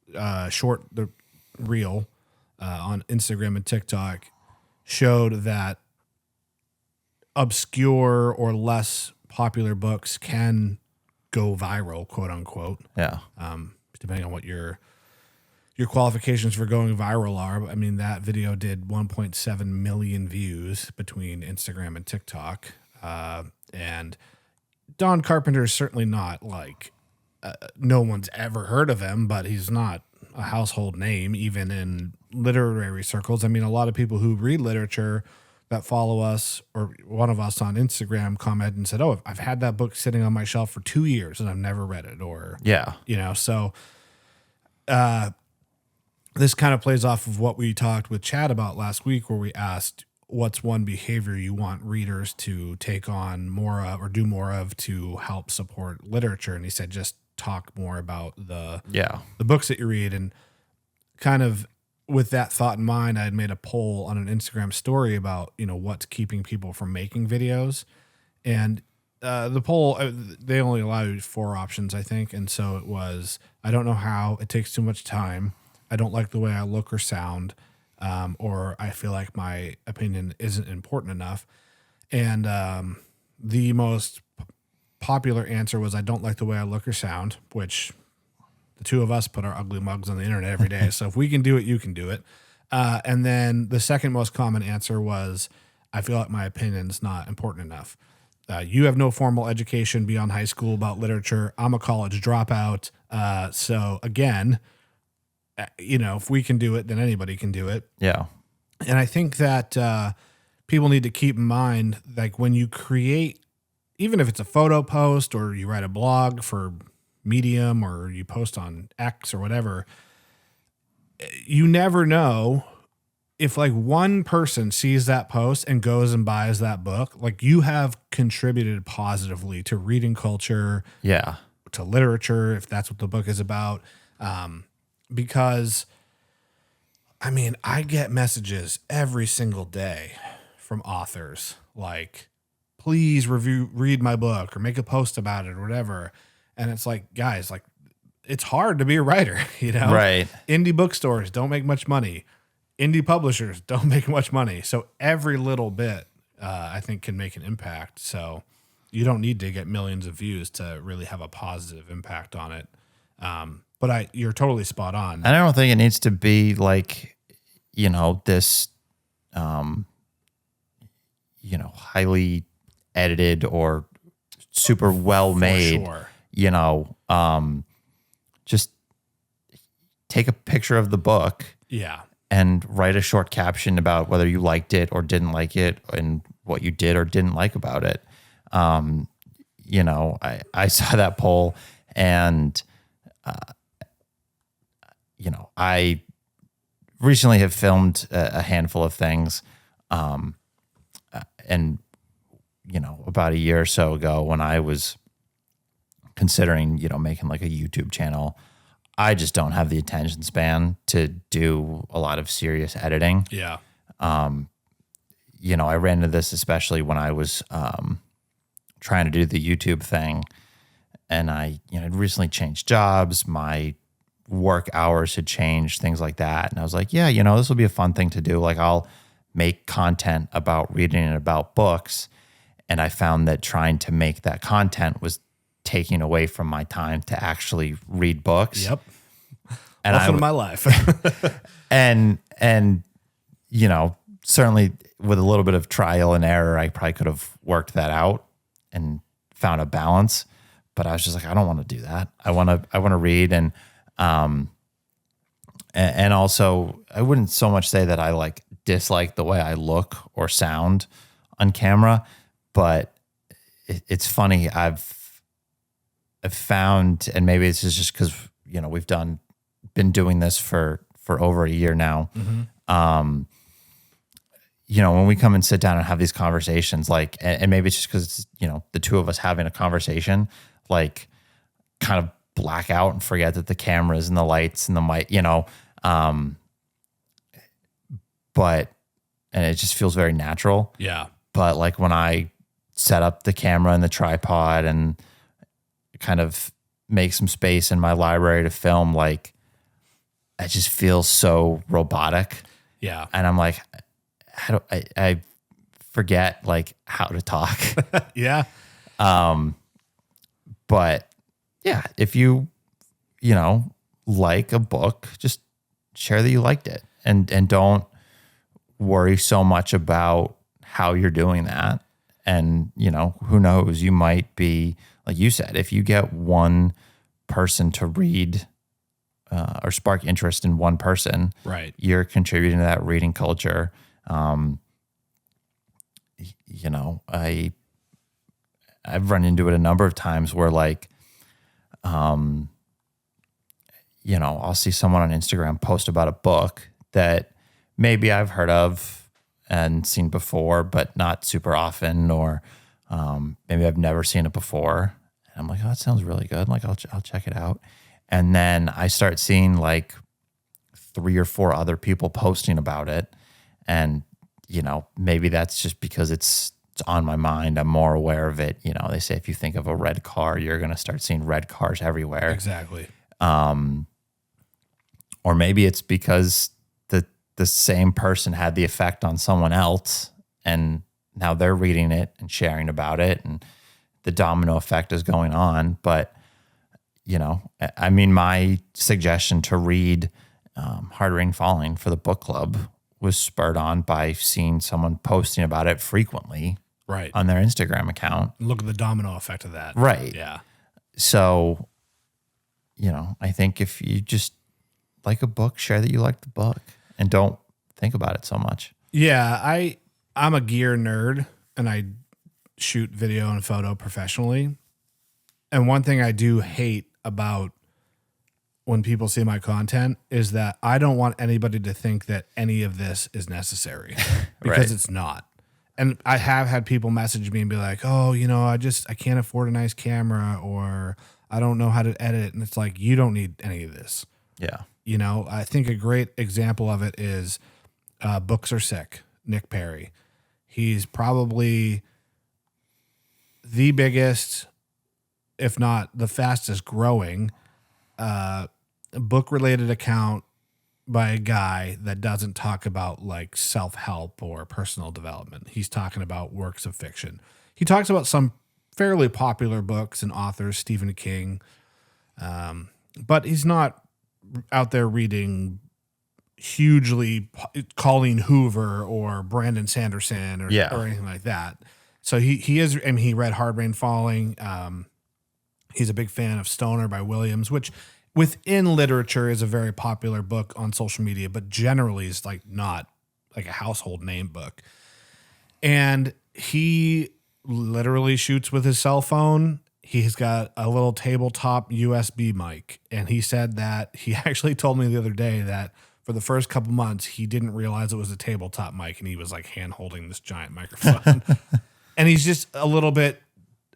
the reel on Instagram and TikTok showed that obscure or less popular books can go viral, quote unquote. Yeah. Depending on what your qualifications for going viral are. I mean, that video did 1.7 million views between Instagram and TikTok. And Don Carpenter is certainly not like, no one's ever heard of him, but he's not a household name, even in literary circles. I mean, a lot of people who read literature that follow us or one of us on Instagram commented and said, "Oh, I've had that book sitting on my shelf for 2 years and I've never read it." Or, Yeah. So this kind of plays off of what we talked with Chad about last week, where we asked, what's one behavior you want readers to take on more of or do more of to help support literature? And he said, just talk more about the books that you read. And kind of with that thought in mind, I had made a poll on an Instagram story about, what's keeping people from making videos. And the poll, they only allow you 4 options, I think. And so it was, I don't know how, it takes too much time, I don't like the way I look or sound, or I feel like my opinion isn't important enough. And the most popular answer was, I don't like the way I look or sound, which the two of us put our ugly mugs on the internet every day. So if we can do it, you can do it. And then the second most common answer was, I feel like my opinion is not important enough. You have no formal education beyond high school about literature. I'm a college dropout. So again, if we can do it, then anybody can do it. Yeah. And I think that people need to keep in mind, like when you create, even if it's a photo post or you write a blog for Medium or you post on X or whatever, you never know if like one person sees that post and goes and buys that book, like you have contributed positively to reading culture, to literature, if that's what the book is about. Because I mean, I get messages every single day from authors like, please read my book or make a post about it or whatever. And it's like, guys, like it's hard to be a writer, Right. Indie bookstores don't make much money. Indie publishers don't make much money. So every little bit, I think, can make an impact. So you don't need to get millions of views to really have a positive impact on it. But you're totally spot on. And I don't think it needs to be like, this, highly edited or super well made, just take a picture of the book. Yeah. And write a short caption about whether you liked it or didn't like it and what you did or didn't like about it. I saw that poll and, I recently have filmed a handful of things. And, about a year or so ago when I was considering, making like a YouTube channel, I just don't have the attention span to do a lot of serious editing. Yeah. I ran into this especially when I was trying to do the YouTube thing, and I had recently changed jobs. My work hours had changed, things like that. And I was like, this will be a fun thing to do. Like I'll make content about reading and about books. And I found that trying to make that content was taking away from my time to actually read books. Yep. And Welcome to my life. and certainly with a little bit of trial and error, I probably could have worked that out and found a balance. But I was just like, I don't want to do that. I want to read, and also I wouldn't so much say that I like dislike the way I look or sound on camera, but it's funny. I've found, and maybe it's just because we've been doing this for over a year now. Mm-hmm. When we come and sit down and have these conversations, like, and maybe it's just because the two of us having a conversation, like, kind of black out and forget that the cameras and the lights and the mic, but it just feels very natural. Yeah. But like when I set up the camera and the tripod and kind of make some space in my library to film, like, I just feel so robotic. Yeah. And I'm like, I forget like how to talk. Yeah. But yeah, if you like a book, just share that you liked it, and don't worry so much about how you're doing that. And who knows, you might be, like you said, if you get one person to read or spark interest in one person, right, you're contributing to that reading culture. I've run into it a number of times where, like, I'll see someone on Instagram post about a book that maybe I've heard of and seen before, but not super often, or maybe I've never seen it before. And I'm like, oh, that sounds really good. Like, I'll check it out. And then I start seeing like 3 or 4 other people posting about it. And, maybe that's just because it's on my mind. I'm more aware of it. They say if you think of a red car, you're going to start seeing red cars everywhere. Exactly. Or maybe it's because the same person had the effect on someone else, and now they're reading it and sharing about it, and the domino effect is going on. But, my suggestion to read Hard Rain Falling for the book club was spurred on by seeing someone posting about it frequently, right, on their Instagram account. Look at the domino effect of that. Right. Yeah. So, I think if you just like a book, share that you like the book and don't think about it so much. Yeah. I'm a gear nerd, and I shoot video and photo professionally. And one thing I do hate about when people see my content is that I don't want anybody to think that any of this is necessary, because Right. it's not. And I have had people message me and be like, oh, I can't afford a nice camera, or I don't know how to edit. And it's like, you don't need any of this. Yeah. I think a great example of it is Books Are Sick, Nick Perry. He's probably the biggest, if not the fastest growing book-related account by a guy that doesn't talk about like self-help or personal development. He's talking about works of fiction. He talks about some fairly popular books and authors, Stephen King, but he's not out there reading hugely Colleen Hoover or Brandon Sanderson or anything like that. So he is, and he read Hard Rain Falling. He's a big fan of Stoner by Williams, which within literature is a very popular book on social media, but generally is like not like a household name book. And he literally shoots with his cell phone. He's got a little tabletop USB mic. And he said that he actually told me the other day that for the first couple months, he didn't realize it was a tabletop mic, and he was like hand holding this giant microphone. And he's just a little bit,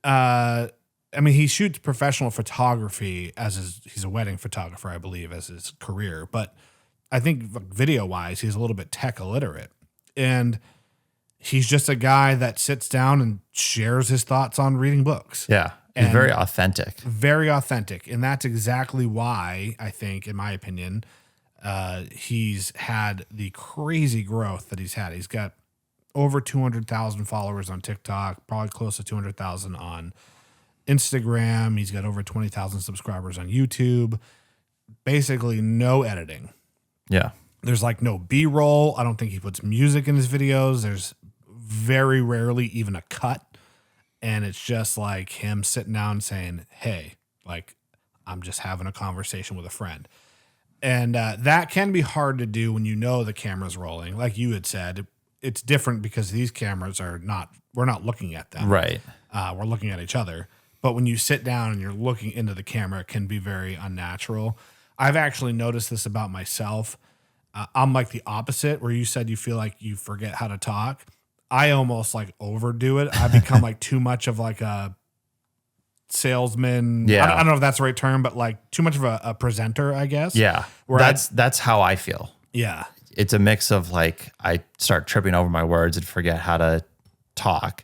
he shoots professional photography he's a wedding photographer, I believe, as his career. But I think video wise, he's a little bit tech illiterate. And he's just a guy that sits down and shares his thoughts on reading books. Yeah. He's very authentic. Very authentic. And that's exactly why I think, in my opinion, he's had the crazy growth that he's had. He's got over 200,000 followers on TikTok, probably close to 200,000 on Instagram. He's got over 20,000 subscribers on YouTube. basically no editing. Yeah. There's like no B-roll. I don't think he puts music in his videos. There's very rarely even a cut. And it's just like him sitting down saying, hey, like, I'm just having a conversation with a friend. And that can be hard to do when you know the camera's rolling. Like you had said, it's different because these cameras we're not looking at them. Right. We're looking at each other. But when you sit down and you're looking into the camera, it can be very unnatural. I've actually noticed this about myself. I'm like the opposite, where you said you feel like you forget how to talk. I almost like overdo it. I become like too much of like a salesman. Yeah. I don't know if that's the right term, but like too much of a presenter, I guess. Yeah. Where That's how I feel. Yeah. It's a mix of like I start tripping over my words and forget how to talk,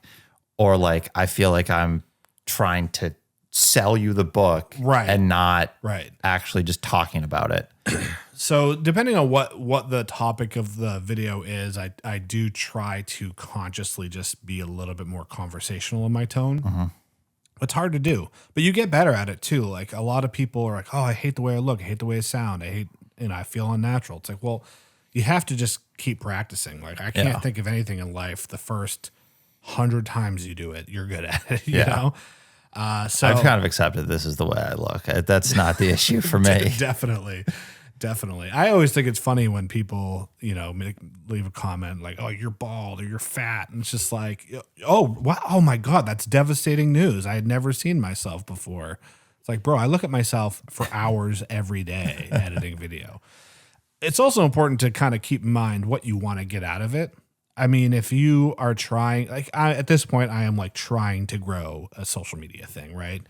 or like I feel like I'm trying to sell you the book, Right. and not Right. actually just talking about it. So depending on what the topic of the video is, I do try to consciously just be a little bit more conversational in my tone. It's hard to do, but you get better at it too. Like a lot of people are like, oh, I hate the way I look. I hate the way I sound. I feel unnatural. It's like, well, you have to just keep practicing. Like I can't think of anything in life the first 100 times you do it, you're good at it, you know? So I've kind of accepted this is the way I look. That's not the issue for me. Definitely. I always think it's funny when people, leave a comment like, oh, you're bald or you're fat. And it's just like, oh, wow. Oh my God, that's devastating news. I had never seen myself before. It's like, bro, I look at myself for hours every day editing video. It's also important to kind of keep in mind what you want to get out of it. I mean, if you are trying, like at this point, I am like trying to grow a social media thing, right?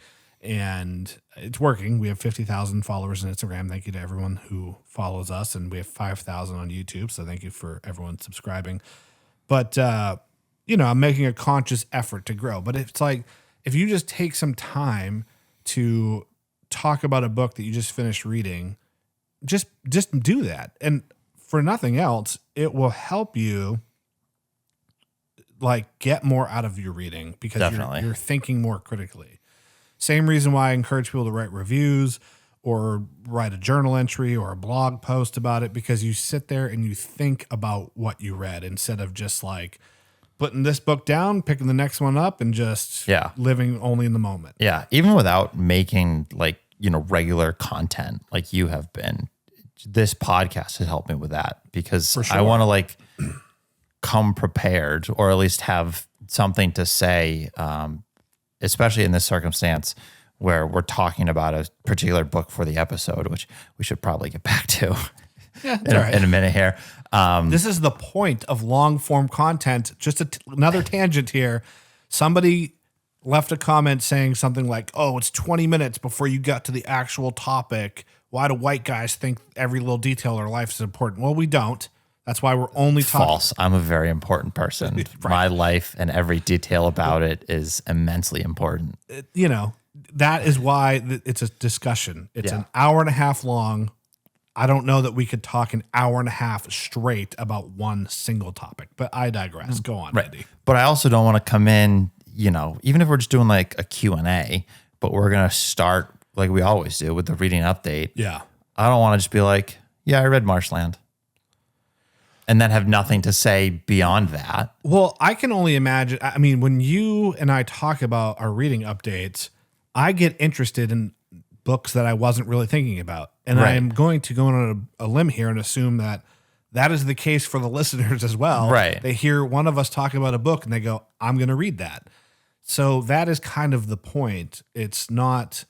And it's working. We have 50,000 followers on Instagram. Thank you to everyone who follows us. And we have 5,000 on YouTube. So thank you for everyone subscribing. But, I'm making a conscious effort to grow. But it's like, if you just take some time to talk about a book that you just finished reading, just do that. And for nothing else, it will help you like get more out of your reading because you're thinking more critically. Same reason why I encourage people to write reviews or write a journal entry or a blog post about it, because you sit there and you think about what you read instead of just like putting this book down, picking the next one up, and just living only in the moment. Yeah. Even without making regular content like you have been, this podcast has helped me with that, because I want to come prepared, or at least have something to say, especially in this circumstance where we're talking about a particular book for the episode, which we should probably get back to in a minute here. This is the point of long form content. Just another tangent here. Somebody left a comment saying something like, oh, it's 20 minutes before you got to the actual topic. Why do white guys think every little detail of their life is important? Well, we don't. That's why we're only talking. False. I'm a very important person. Right. My life and every detail about it is immensely important. That is why it's a discussion. It's an hour and a half long. I don't know that we could talk an hour and a half straight about one single topic, but I digress. Go on, Randy. But I also don't want to come in, even if we're just doing like a Q&A, but we're going to start like we always do with the reading update. Yeah. I don't want to just be like, yeah, I read Marshland, and then have nothing to say beyond that. Well, I can only imagine. I mean, when you and I talk about our reading updates, I get interested in books that I wasn't really thinking about. And I am going to go on a limb here and assume that is the case for the listeners as well. Right. They hear one of us talk about a book and they go, I'm going to read that. So that is kind of the point. It's not,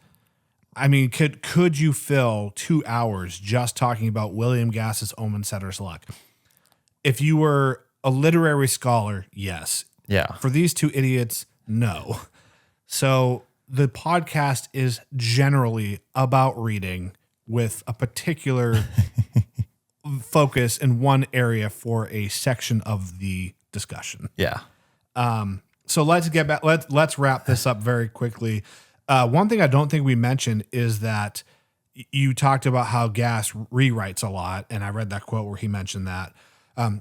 I mean, could you fill 2 hours just talking about William Gass's Omen Setter's Luck? If you were a literary scholar, yes. Yeah. For these two idiots, no. So the podcast is generally about reading with a particular focus in one area for a section of the discussion. Yeah. So let's get back. Let's wrap this up very quickly. One thing I don't think we mentioned is that you talked about how Gass rewrites a lot, and I read that quote where he mentioned that.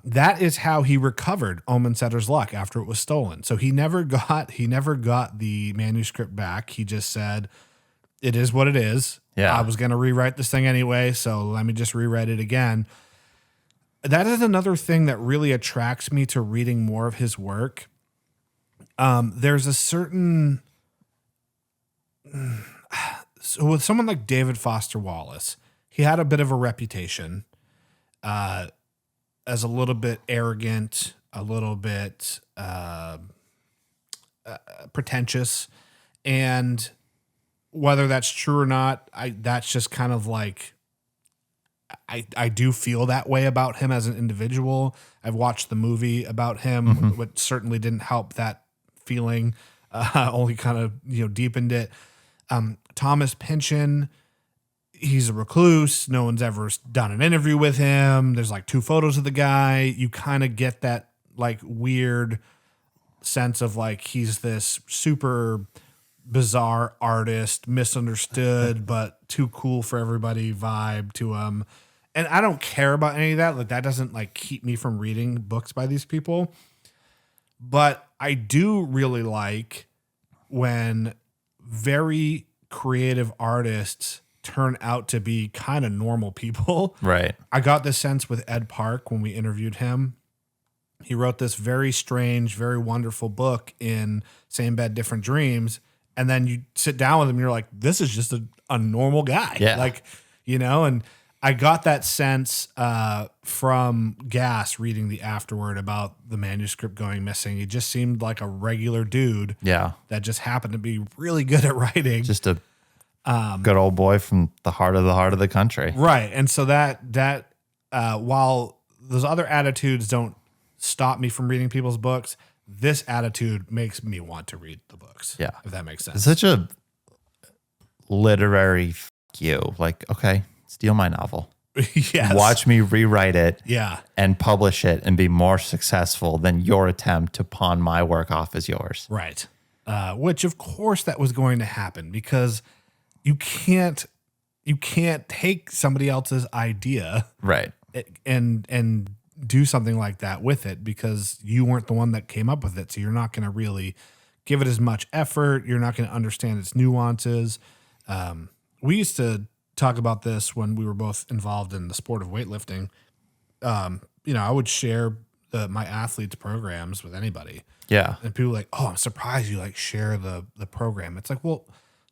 That is how he recovered Omen Setter's Luck after it was stolen. So he never got the manuscript back. He just said, it is what it is. Yeah. I was going to rewrite this thing anyway, so let me just rewrite it again. That is another thing that really attracts me to reading more of his work. There's a certain... So with someone like David Foster Wallace, he had a bit of a reputation as a little bit arrogant, a little bit pretentious, and whether that's true or not, that's just kind of like I do feel that way about him as an individual. I've watched the movie about him, which certainly didn't help that feeling. Only kind of deepened it. Thomas Pynchon, he's a recluse. No one's ever done an interview with him. There's like 2 photos of the guy. You kind of get that like weird sense of like he's this super bizarre artist, misunderstood, but too cool for everybody vibe to him. And I don't care about any of that. Like that doesn't like keep me from reading books by these people. But I do really like when very creative artists turn out to be kind of normal people. Right. I got this sense with Ed Park when we interviewed him. He wrote this very strange, very wonderful book in Same Bed, Different Dreams. And then you sit down with him and you're like, this is just a normal guy. Yeah. Like, and I got that sense from Gass reading the afterword about the manuscript going missing. He just seemed like a regular dude. Yeah. That just happened to be really good at writing. Just a good old boy from the heart of the country. Right. And so that while those other attitudes don't stop me from reading people's books, this attitude makes me want to read the books. Yeah. If that makes sense. It's such a literary you. Like, okay, steal my novel. Yes. Watch me rewrite it. Yeah. And publish it and be more successful than your attempt to pawn my work off as yours. Right. Which of course that was going to happen because you can't take somebody else's idea Right. and do something like that with it because you weren't the one that came up with it. So you're not going to really give it as much effort. You're not going to understand its nuances. We used to talk about this when we were both involved in the sport of weightlifting. I would share my athletes' programs with anybody. Yeah. And people were like, oh, I'm surprised you like share the program. It's like, well,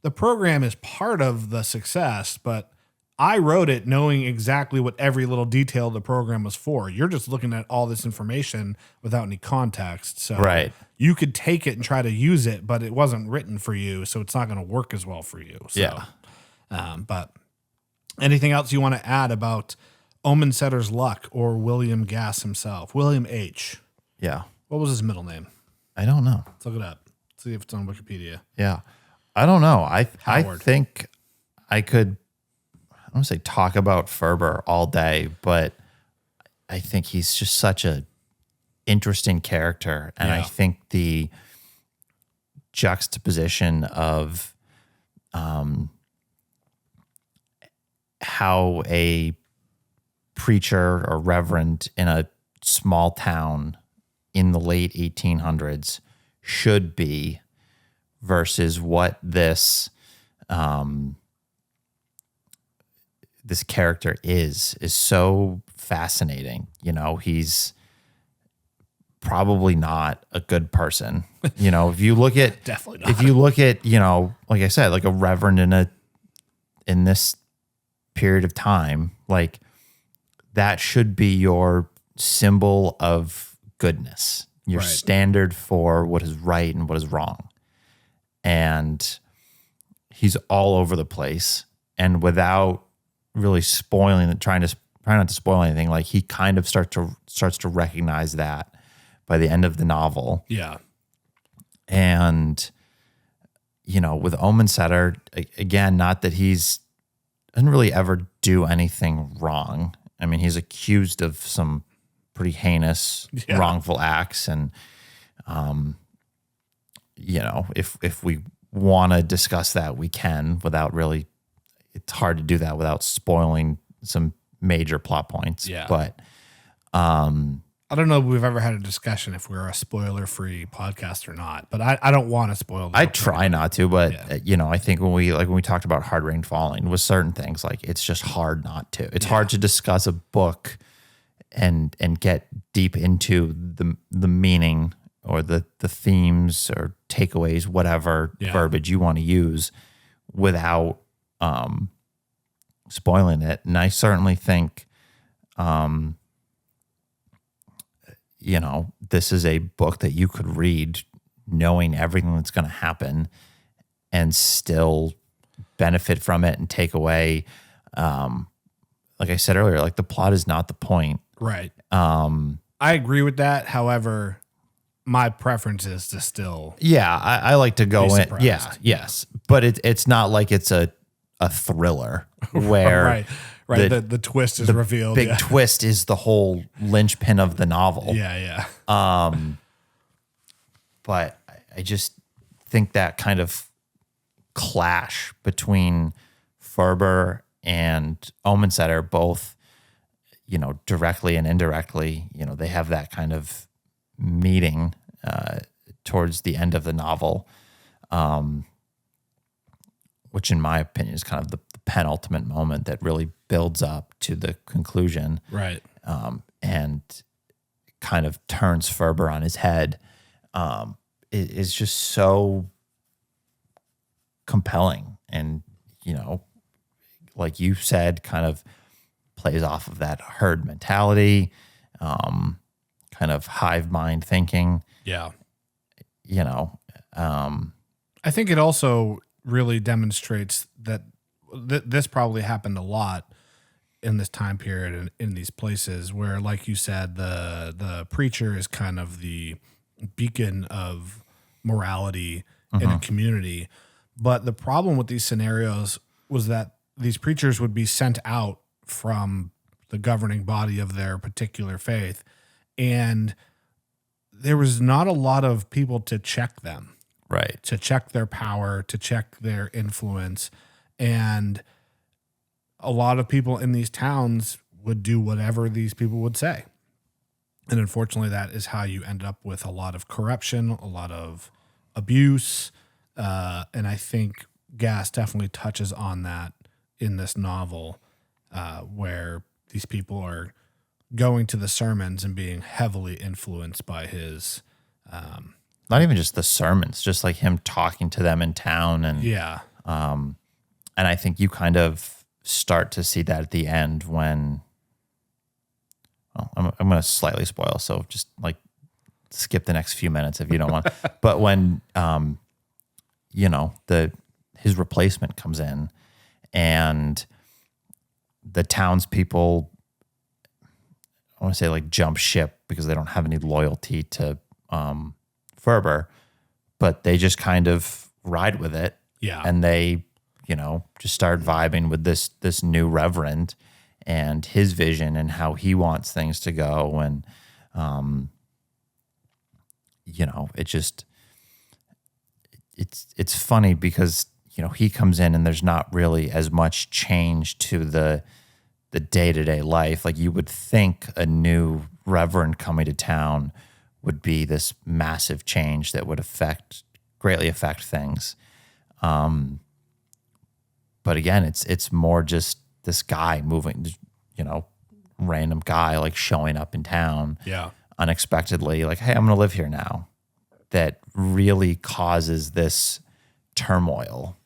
the program is part of the success, but I wrote it knowing exactly what every little detail of the program was for. You're just looking at all this information without any context. So Right. you could take it and try to use it, but it wasn't written for you, so it's not going to work as well for you. So, Yeah. But anything else you want to add about Omen Setter's Luck or William Gass himself? William H. Yeah. What was his middle name? I don't know. Let's look it up. See if it's on Wikipedia. Yeah. I don't know. I Howard. think I could, I don't want to say talk about Ferber all day, but I think he's just such a interesting character. And I Yeah. think the juxtaposition of how a preacher or reverend in a small town in the late 1800s should be versus what this this character is so fascinating. He's probably not a good person. If you look at Definitely not. if you look at, like I said, like a reverend in this period of time, like that should be your symbol of goodness, your Right. standard for what is right and what is wrong. And he's all over the place, and without really trying not to spoil anything, like he kind of starts to recognize that by the end of the novel. Yeah. And with Omen Setter, again, not that doesn't really ever do anything wrong. I mean, he's accused of some pretty heinous, Yeah. wrongful acts, and if we want to discuss that, we can without really. It's hard to do that without spoiling some major plot points. Yeah. But I don't know if we've ever had a discussion if we're a spoiler-free podcast or not, but I don't want to spoil. I try not to, but I think when we talked about Hard Rain Falling with certain things, like it's just hard not to. It's hard to discuss a book and get deep into the meaning or the themes or takeaways, whatever verbiage you want to use, without spoiling it. And I certainly think, this is a book that you could read knowing everything that's going to happen and still benefit from it and take away. Like I said earlier, like the plot is not the point. Right. I agree with that. However, my preference is to still. Yeah, I like to go in. Yeah, yes. But it's not like it's a thriller where right. The twist is revealed. Big twist is the whole linchpin of the novel. Yeah. But I just think that kind of clash between Ferber and Omensetter, both, directly and indirectly, they have that kind of meeting towards the end of the novel, which in my opinion is kind of the penultimate moment that really builds up to the conclusion. Right. And kind of turns Ferber on his head. It is just so compelling. And, like you said, kind of plays off of that herd mentality, kind of hive mind thinking. Yeah. I think it also really demonstrates that this probably happened a lot in this time period and in these places where, like you said, the preacher is kind of the beacon of morality in a community. But the problem with these scenarios was that these preachers would be sent out from the governing body of their particular faith, and there was not a lot of people to check them. Right. To check their power, to check their influence. And a lot of people in these towns would do whatever these people would say. And unfortunately, that is how you end up with a lot of corruption, a lot of abuse. And I think Gass definitely touches on that in this novel, where these people are going to the sermons and being heavily influenced by his... not even just the sermons, just like him talking to them in town. And and I think you kind of start to see that at the end when, I'm going to slightly spoil, so just like skip the next few minutes if you don't want. But when, his replacement comes in and the townspeople, I want to say like jump ship because they don't have any loyalty to Ferber, but they just kind of ride with it. Yeah. And they, just start vibing with this new reverend and his vision and how he wants things to go. And, it just, it's funny because, he comes in and there's not really as much change to the day-to-day life. Like you would think a new reverend coming to town would be this massive change that would greatly affect things. But again, it's more just this guy moving, random guy like showing up in town unexpectedly, like, hey, I'm going to live here now. That really causes this turmoil.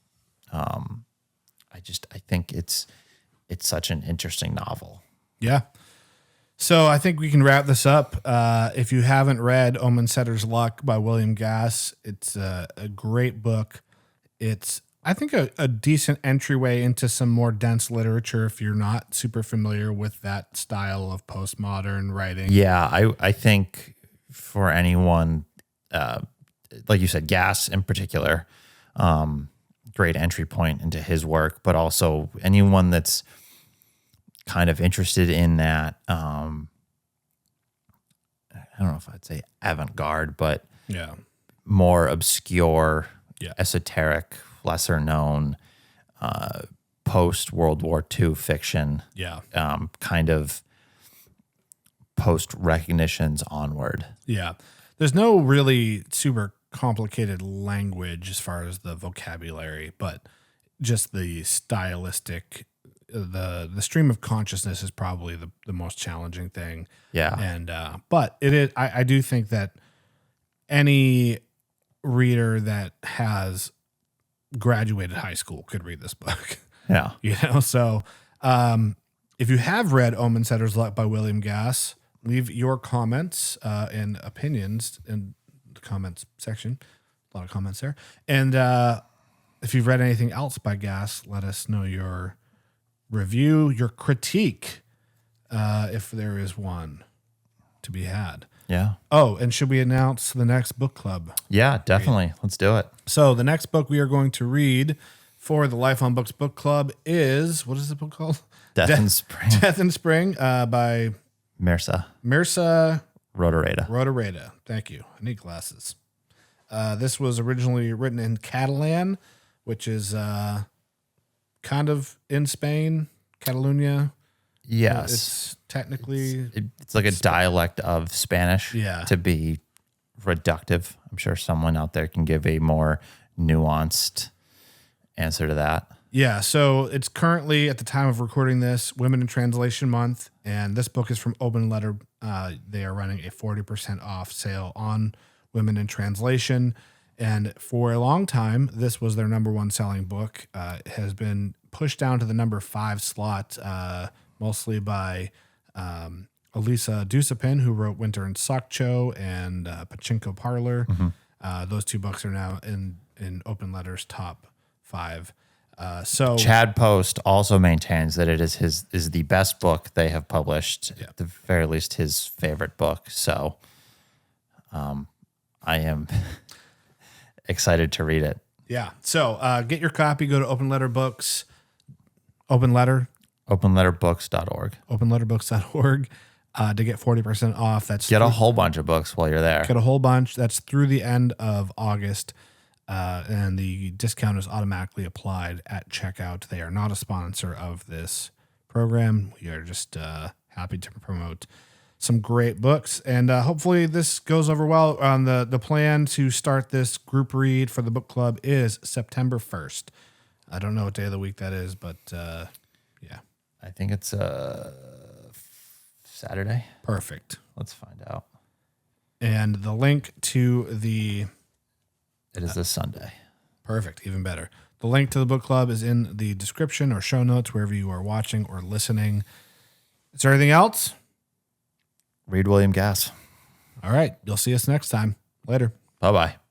I think it's such an interesting novel. Yeah. So I think we can wrap this up. If you haven't read Omensetter's Luck by William Gass, it's a great book. It's, I think, a decent entryway into some more dense literature if you're not super familiar with that style of postmodern writing. Yeah, I think for anyone, like you said, Gass in particular, great entry point into his work, but also anyone that's kind of interested in that, I don't know if I'd say avant-garde, but more obscure, esoteric, lesser known, post World War II fiction, kind of post recognitions onward. Yeah. There's no really super complicated language as far as the vocabulary, but just the stylistic, the stream of consciousness is probably the most challenging thing. Yeah. And, but it is, I do think that any reader that has graduated high school could read this book. Yeah. So, if you have read Omen Setter's Luck by William Gass, leave your comments and opinions in the comments section. A lot of comments there. And if you've read anything else by Gass, let us know your review, your critique, if there is one to be had. Yeah. Oh, and should we announce the next book club? Yeah, definitely. Let's do it. So the next book we are going to read for the Life on Books book club is, what is the book called? Death in Spring. Death in Spring by Mirza Mirza Rotoreda. Rotoreda. Thank you. I need glasses. This was originally written in Catalan, which is kind of in Spain, Catalonia. Yes. It's technically... It's like a dialect of Spanish. Yeah. To be reductive. I'm sure someone out there can give a more nuanced answer to that. Yeah, so it's currently, at the time of recording this, Women in Translation Month, and this book is from Open Letter. They are running a 40% off sale on Women in Translation, and for a long time, this was their number one selling book. It has been pushed down to the number 5 slot, mostly by Elisa Dusapin, who wrote Winter in Sokcho and Pachinko Parlor. Those 2 books are now in Open Letter's top 5. So Chad Post also maintains that it is the best book they have published, at the very least his favorite book. So I am excited to read it. Yeah. So get your copy. Go to Open Letter Books. Open Letter. Openletterbooks.org. Openletterbooks.org to get 40% off. That's Get a whole bunch of books while you're there. Get a whole bunch. That's through the end of August. And the discount is automatically applied at checkout. They are not a sponsor of this program. We are just happy to promote some great books. And hopefully this goes over well. The plan to start this group read for the book club is September 1st. I don't know what day of the week that is, but yeah. I think it's Saturday. Perfect. Let's find out. And the link to the... It is this Sunday. Perfect. Even better. The link to the book club is in the description or show notes, wherever you are watching or listening. Is there anything else? Read William Gass. All right. You'll see us next time. Later. Bye-bye.